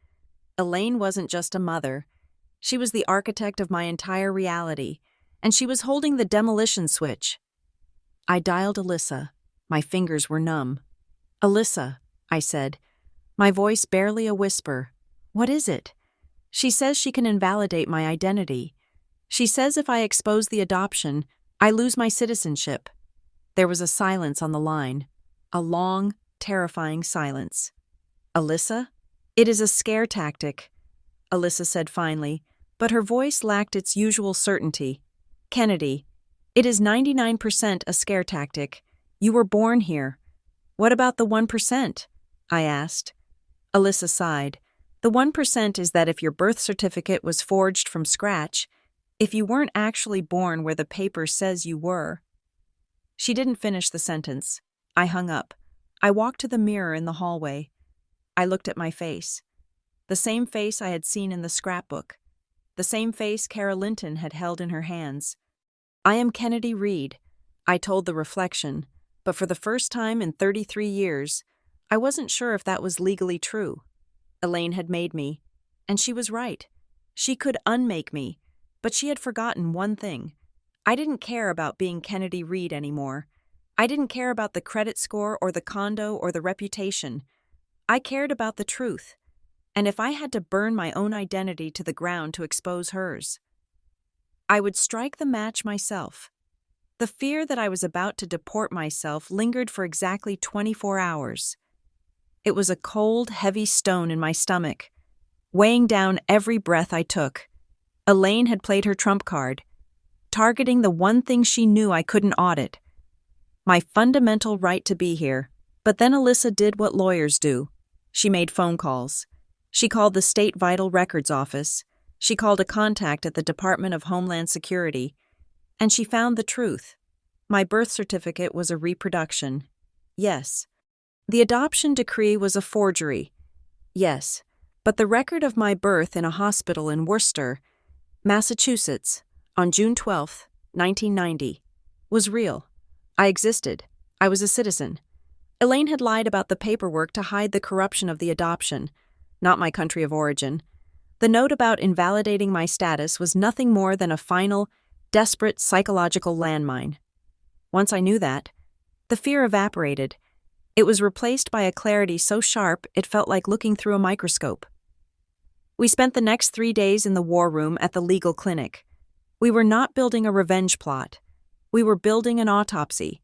Elaine wasn't just a mother. She was the architect of my entire reality, and she was holding the demolition switch. I dialed Alyssa. My fingers were numb. "Alyssa," I said, my voice barely a whisper. "What is it?" "She says she can invalidate my identity. She says if I expose the adoption, I lose my citizenship." There was a silence on the line. A long, terrifying silence. "Alyssa? It is a scare tactic," Alyssa said finally, but her voice lacked its usual certainty. "Kennedy, it is 99% a scare tactic. You were born here. What about the 1%? I asked. Alyssa sighed. The 1% is that if your birth certificate was forged from scratch, if you weren't actually born where the paper says you were. She didn't finish the sentence. I hung up. I walked to the mirror in the hallway. I looked at my face. The same face I had seen in the scrapbook. The same face Kara Linton had held in her hands. "I am Kennedy Reed," I told the reflection, but for the first time in 33 years, I wasn't sure if that was legally true. Elaine had made me, and she was right. She could unmake me, but she had forgotten one thing. I didn't care about being Kennedy Reed anymore. I didn't care about the credit score or the condo or the reputation. I cared about the truth, and if I had to burn my own identity to the ground to expose hers, I would strike the match myself. The fear that I was about to deport myself lingered for exactly 24 hours. It was a cold, heavy stone in my stomach, weighing down every breath I took. Elaine had played her trump card, targeting the one thing she knew I couldn't audit, my fundamental right to be here. But then Alyssa did what lawyers do. She made phone calls. She called the State Vital Records Office. She called a contact at the Department of Homeland Security. And she found the truth. My birth certificate was a reproduction. Yes. The adoption decree was a forgery. Yes. But the record of my birth in a hospital in Worcester, Massachusetts, on June 12, 1990, was real. I existed. I was a citizen. Elaine had lied about the paperwork to hide the corruption of the adoption, not my country of origin. The note about invalidating my status was nothing more than a final, desperate psychological landmine. Once I knew that, the fear evaporated. It was replaced by a clarity so sharp it felt like looking through a microscope. We spent the next 3 days in the war room at the legal clinic. We were not building a revenge plot. We were building an autopsy.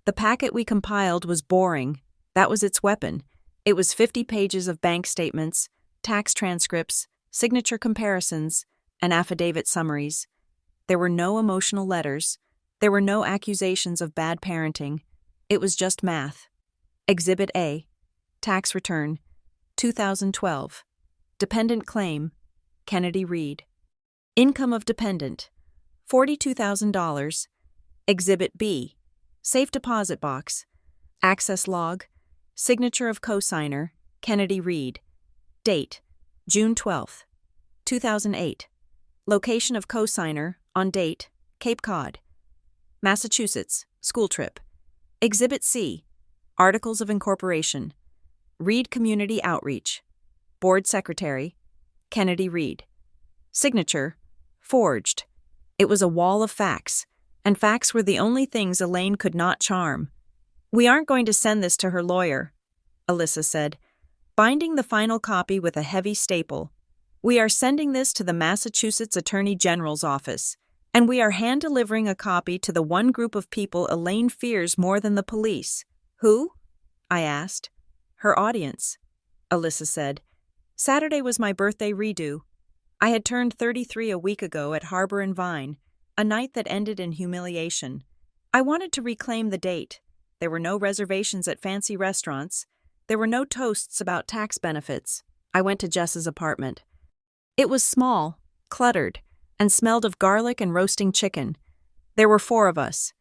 The packet we compiled was boring. That was its weapon. It was 50 pages of bank statements, tax transcripts, signature comparisons, and affidavit summaries. There were no emotional letters. There were no accusations of bad parenting. It was just math. Exhibit A. Tax return. 2012. Dependent claim. Kennedy Reed. Income of dependent. $42,000. Exhibit B. Safe deposit box. Access log. Signature of cosigner. Kennedy Reed. Date. June 12, 2008. Location of cosigner. On date. Cape Cod. Massachusetts. School trip. Exhibit C. Articles of Incorporation. Reed Community Outreach. Board Secretary. Kennedy Reed. Signature. Forged. It was a wall of facts, and facts were the only things Elaine could not charm. "We aren't going to send this to her lawyer," Alyssa said, binding the final copy with a heavy staple. "We are sending this to the Massachusetts Attorney General's office, and we are hand-delivering a copy to the one group of people Elaine fears more than the police." "Who?" I asked. "Her audience," Alyssa said. "Saturday was my birthday redo. I had turned 33 a week ago at Harbor and Vine, a night that ended in humiliation. I wanted to reclaim the date. There were no reservations at fancy restaurants. There were no toasts about tax benefits. I went to Jess's apartment. It was small, cluttered, and smelled of garlic and roasting chicken. There were 4 of us.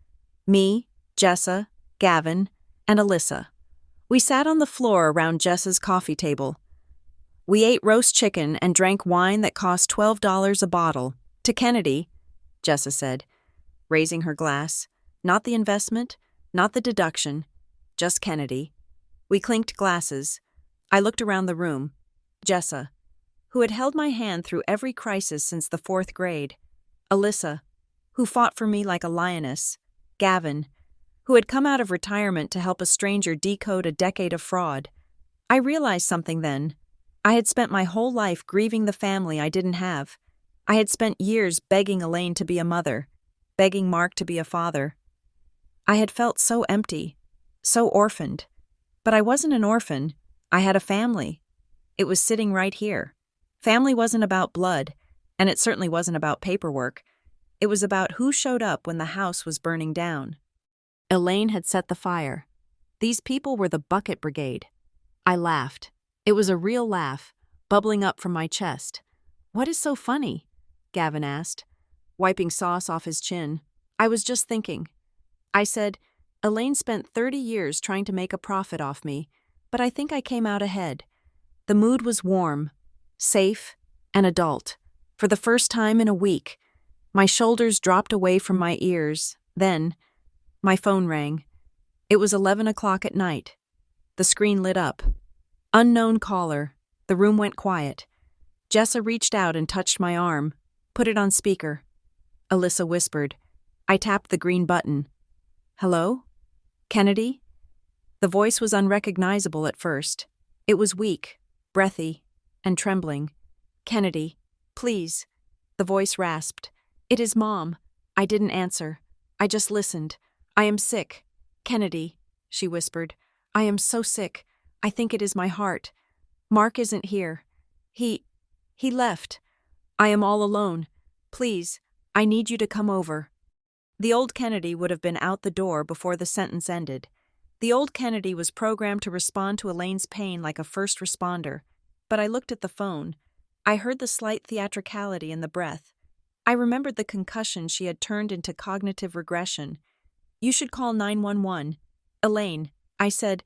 Me, Jessa, Gavin, and Alyssa. We sat on the floor around Jess's coffee table. We ate roast chicken and drank wine that cost $12 a bottle. "To Kennedy," Jessa said, raising her glass. Not the investment, not the deduction, just Kennedy. We clinked glasses. I looked around the room. Jessa, who had held my hand through every crisis since the 4th grade. Alyssa, who fought for me like a lioness. Gavin, who had come out of retirement to help a stranger decode a decade of fraud. I realized something then. I had spent my whole life grieving the family I didn't have. I had spent years begging Elaine to be a mother, begging Mark to be a father. I had felt so empty, so orphaned. But I wasn't an orphan. I had a family. It was sitting right here. Family wasn't about blood, and it certainly wasn't about paperwork. It was about who showed up when the house was burning down. Elaine had set the fire. These people were the bucket brigade. I laughed. It was a real laugh, bubbling up from my chest. "What is so funny?" Gavin asked, wiping sauce off his chin. "I was just thinking." I said, "Elaine spent 30 years trying to make a profit off me, but I think I came out ahead." The mood was warm, safe, and adult. For the first time in a week, my shoulders dropped away from my ears. Then, my phone rang. It was 11 o'clock at night. The screen lit up. Unknown caller. The room went quiet. Jessa reached out and touched my arm. "Put it on speaker." Alyssa whispered. I tapped the green button. "Hello? Kennedy?" The voice was unrecognizable at first. It was weak, breathy, and trembling. "Kennedy, please." The voice rasped. "It is Mom." I didn't answer. I just listened. "I am sick. Kennedy," she whispered. "I am so sick. I think it is my heart. Mark isn't here. He left. I am all alone. Please, I need you to come over." The old Kennedy would have been out the door before the sentence ended. The old Kennedy was programmed to respond to Elaine's pain like a first responder. But I looked at the phone. I heard the slight theatricality in the breath. I remembered the concussion she had turned into cognitive regression. "You should call 911. Elaine," I said.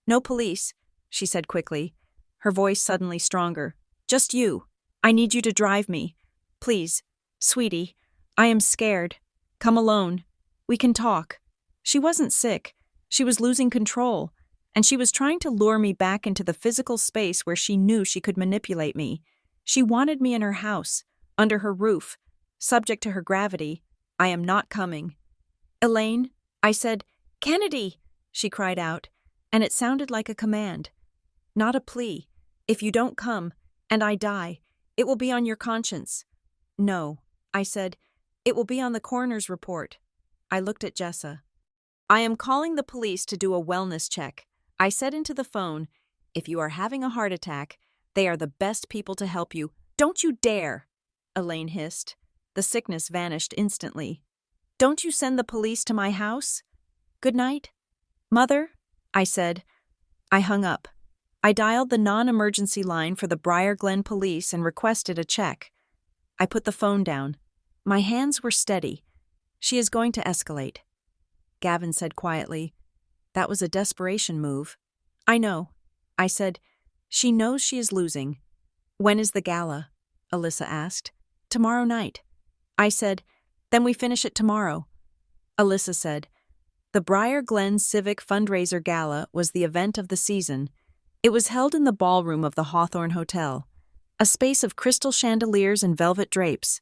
No police," she said quickly, her voice suddenly stronger. "Just you. I need you to drive me. Please, sweetie. I am scared. Come alone. We can talk." She wasn't sick. She was losing control, and she was trying to lure me back into the physical space where she knew she could manipulate me. She wanted me in her house, under her roof, subject to her gravity. "I am not coming." "Elaine," I said. "Kennedy," she cried out. and it sounded like a command, not a plea. If you don't come, and I die, it will be on your conscience. No, I said. It will be on the coroner's report. I looked at Jessa. I am calling the police to do a wellness check. I said into the phone, if you are having a heart attack, they are the best people to help you. Don't you dare, Elaine hissed. The sickness vanished instantly. Don't you send the police to my house? Good night. Mother, I said. I hung up. I dialed the non-emergency line for the Briar Glen police and requested a check. I put the phone down. My hands were steady. She is going to escalate. Gavin said quietly. That was a desperation move. I know. I said, she knows she is losing. When is the gala? Alyssa asked. Tomorrow night. I said, then we finish it tomorrow. Alyssa said, the Briar Glen Civic Fundraiser Gala was the event of the season. It was held in the ballroom of the Hawthorne Hotel, a space of crystal chandeliers and velvet drapes.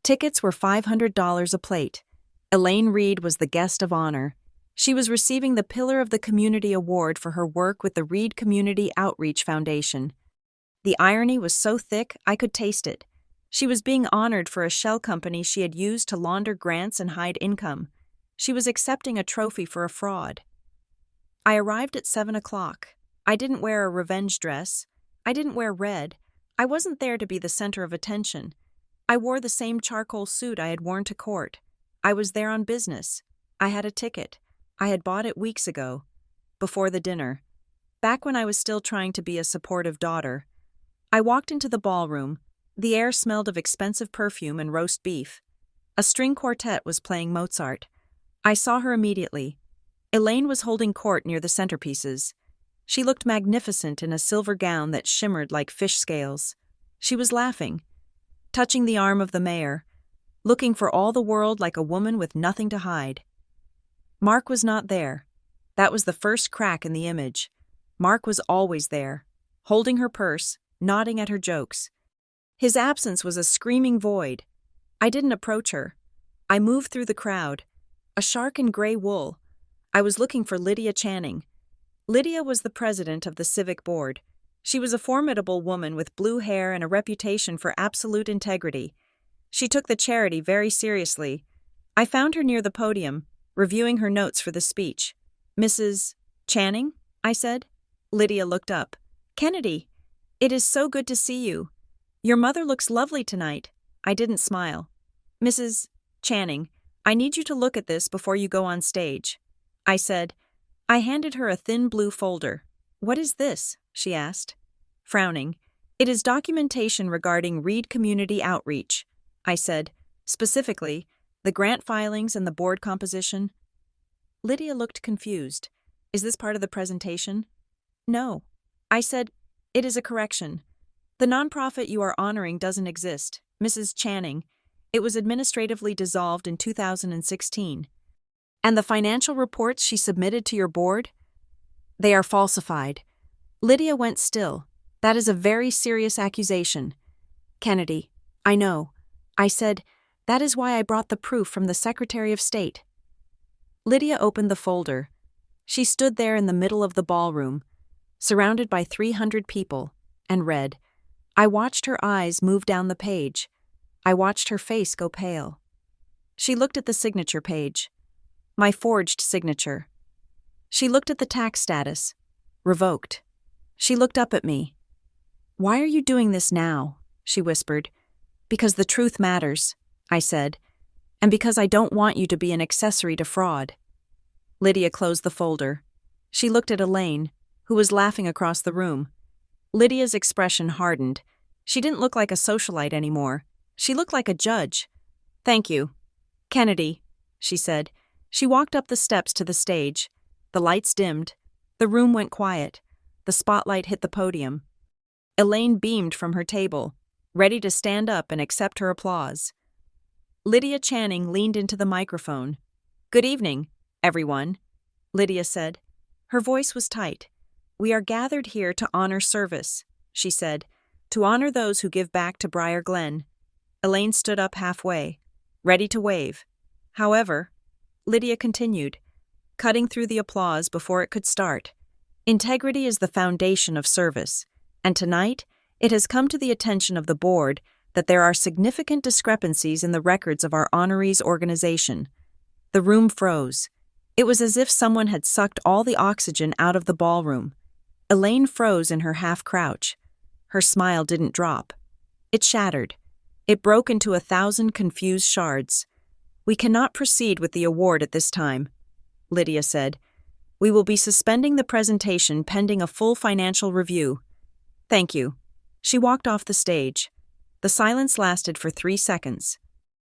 Tickets were $500 a plate. Elaine Reed was the guest of honor. She was receiving the Pillar of the Community Award for her work with the Reed Community Outreach Foundation. The irony was so thick I could taste it. She was being honored for a shell company she had used to launder grants and hide income. She was accepting a trophy for a fraud. I arrived at 7 o'clock. I didn't wear a revenge dress. I didn't wear red. I wasn't there to be the center of attention. I wore the same charcoal suit I had worn to court. I was there on business. I had a ticket. I had bought it weeks ago, before the dinner, back when I was still trying to be a supportive daughter. I walked into the ballroom. The air smelled of expensive perfume and roast beef. A string quartet was playing Mozart. I saw her immediately. Elaine was holding court near the centerpieces. She looked magnificent in a silver gown that shimmered like fish scales. She was laughing, touching the arm of the mayor, looking for all the world like a woman with nothing to hide. Mark was not there. That was the first crack in the image. Mark was always there, holding her purse, nodding at her jokes. His absence was a screaming void. I didn't approach her. I moved through the crowd, a shark in gray wool. I was looking for Lydia Channing. Lydia was the president of the Civic Board. She was a formidable woman with blue hair and a reputation for absolute integrity. She took the charity very seriously. I found her near the podium, reviewing her notes for the speech. Mrs. Channing? I said. Lydia looked up. Kennedy, it is so good to see you. Your mother looks lovely tonight. I didn't smile. Mrs. Channing, I need you to look at this before you go on stage. I said. I handed her a thin blue folder. What is this? She asked. Frowning. It is documentation regarding Reed Community Outreach. I said. Specifically, the grant filings and the board composition. Lydia looked confused. Is this part of the presentation? No. I said, it is a correction. The nonprofit you are honoring doesn't exist, Mrs. Channing. It was administratively dissolved in 2016. And the financial reports she submitted to your board? They are falsified. Lydia went still. That is a very serious accusation. Kennedy, I know. I said, that is why I brought the proof from the Secretary of State. Lydia opened the folder. She stood there in the middle of the ballroom, surrounded by 300 people, and read. I watched her eyes move down the page. I watched her face go pale. She looked at the signature page. My forged signature. She looked at the tax status. Revoked. She looked up at me. Why are you doing this now? She whispered. Because the truth matters, I said, and because I don't want you to be an accessory to fraud. Lydia closed the folder. She looked at Elaine, who was laughing across the room. Lydia's expression hardened. She didn't look like a socialite anymore. She looked like a judge. Thank you. Kennedy, she said. She walked up the steps to the stage. The lights dimmed. The room went quiet. The spotlight hit the podium. Elaine beamed from her table, ready to stand up and accept her applause. Lydia Channing leaned into the microphone. Good evening, everyone, Lydia said. Her voice was tight. We are gathered here to honor service, she said, to honor those who give back to Briar Glen. Elaine stood up halfway, ready to wave. However, Lydia continued, cutting through the applause before it could start. Integrity is the foundation of service, and tonight it has come to the attention of the board that there are significant discrepancies in the records of our honorees organization. The room froze. It was as if someone had sucked all the oxygen out of the ballroom. Elaine froze in her half-crouch. Her smile didn't drop. It shattered. It broke into 1,000 confused shards. "We cannot proceed with the award at this time," Lydia said. "We will be suspending the presentation pending a full financial review." "Thank you." She walked off the stage. The silence lasted for 3 seconds.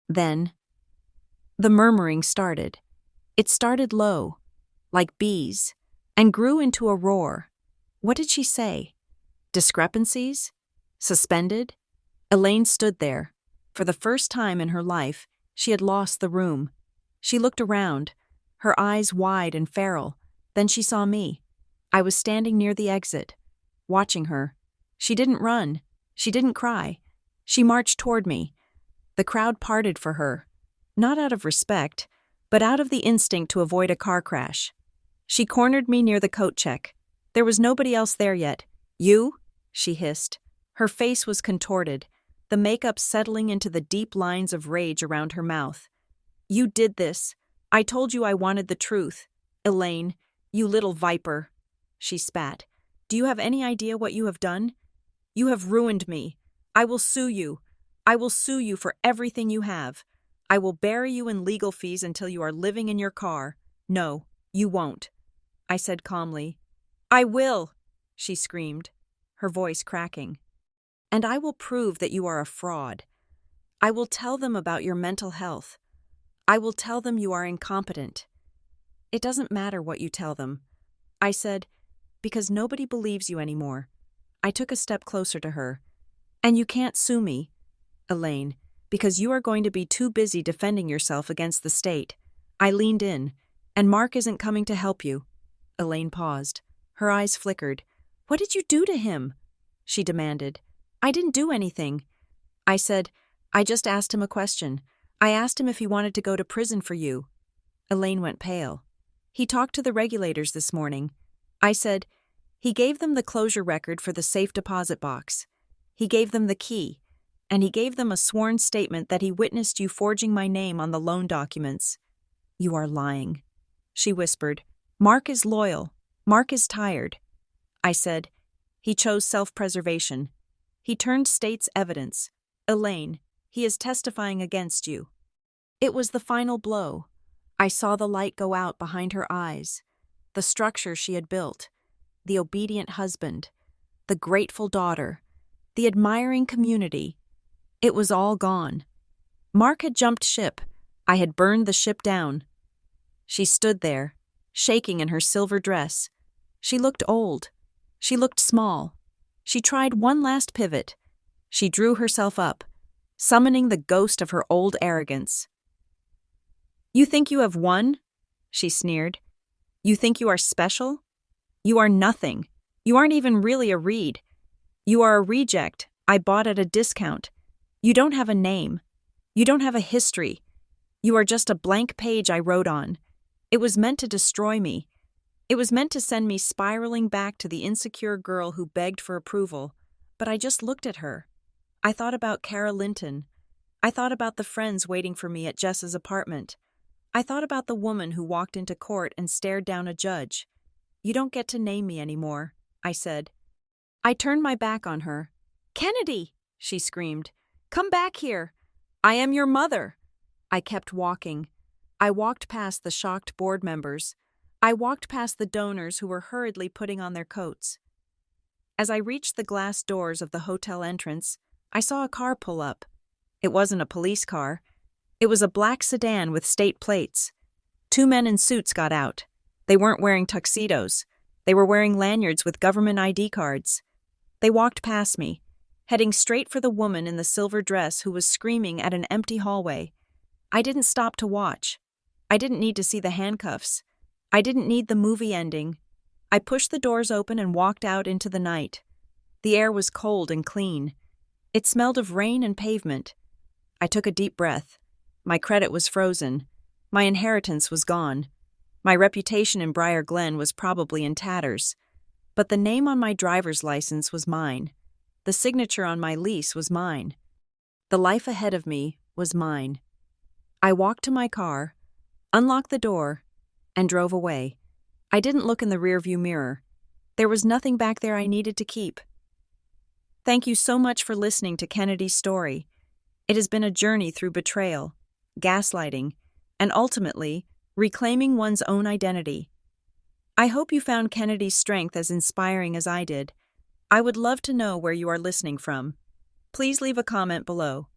Then, the murmuring started. It started low, like bees, and grew into a roar. What did she say? Discrepancies? Suspended? Elaine stood there. For the first time in her life, she had lost the room. She looked around, her eyes wide and feral. Then she saw me. I was standing near the exit, watching her. She didn't run. She didn't cry. She marched toward me. The crowd parted for her, not out of respect, but out of the instinct to avoid a car crash. She cornered me near the coat check. There was nobody else there yet. "You?" she hissed. Her face was contorted, the makeup settling into the deep lines of rage around her mouth. "You did this. I told you I wanted the truth. Elaine, you little viper." She spat. "Do you have any idea what you have done? You have ruined me. I will sue you. I will sue you for everything you have. I will bury you in legal fees until you are living in your car." "No, you won't," I said calmly. "I will," she screamed, her voice cracking. "And I will prove that you are a fraud. I will tell them about your mental health. I will tell them you are incompetent." "It doesn't matter what you tell them," I said, "because nobody believes you anymore." I took a step closer to her. "And you can't sue me, Elaine, because you are going to be too busy defending yourself against the state." I leaned in. "And Mark isn't coming to help you." Elaine paused. Her eyes flickered. "What did you do to him?" she demanded. "I didn't do anything." I said, "I just asked him a question. I asked him if he wanted to go to prison for you." Elaine went pale. "He talked to the regulators this morning." I said, "He gave them the closure record for the safe deposit box. He gave them the key, and he gave them a sworn statement that he witnessed you forging my name on the loan documents." "You are lying," she whispered. "Mark is loyal. Mark is tired." I said, "He chose self-preservation. He turned state's evidence. Elaine, he is testifying against you." It was the final blow. I saw the light go out behind her eyes. The structure she had built, the obedient husband, the grateful daughter, the admiring community. It was all gone. Mark had jumped ship. I had burned the ship down. She stood there, shaking in her silver dress. She looked old. She looked small. She tried one last pivot. She drew herself up, summoning the ghost of her old arrogance. "You think you have won?" she sneered. "You think you are special? You are nothing. You aren't even really a Reed. You are a reject I bought at a discount. You don't have a name. You don't have a history. You are just a blank page I wrote on. It was meant to destroy me. It was meant to send me spiraling back to the insecure girl who begged for approval. But I just looked at her. I thought about Kara Linton. I thought about the friends waiting for me at Jess's apartment. I thought about the woman who walked into court and stared down a judge. You don't get to name me anymore, I said. I turned my back on her. Kennedy, she screamed. Come back here. I am your mother. I kept walking. I walked past the shocked board members. I walked past the donors who were hurriedly putting on their coats. As I reached the glass doors of the hotel entrance, I saw a car pull up. It wasn't a police car. It was a black sedan with state plates. 2 men in suits got out. They weren't wearing tuxedos. They were wearing lanyards with government ID cards. They walked past me, heading straight for the woman in the silver dress who was screaming at an empty hallway. I didn't stop to watch. I didn't need to see the handcuffs. I didn't need the movie ending. I pushed the doors open and walked out into the night. The air was cold and clean. It smelled of rain and pavement. I took a deep breath. My credit was frozen. My inheritance was gone. My reputation in Briar Glen was probably in tatters. But the name on my driver's license was mine. The signature on my lease was mine. The life ahead of me was mine. I walked to my car, unlocked the door, and drove away. I didn't look in the rearview mirror. There was nothing back there I needed to keep. Thank you so much for listening to Kennedy's story. It has been a journey through betrayal, gaslighting, and ultimately, reclaiming one's own identity. I hope you found Kennedy's strength as inspiring as I did. I would love to know where you are listening from. Please leave a comment below.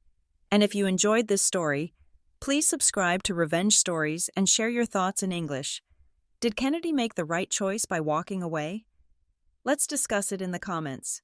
And if you enjoyed this story, please subscribe to Revenge Stories and share your thoughts in English. Did Kennedy make the right choice by walking away? Let's discuss it in the comments.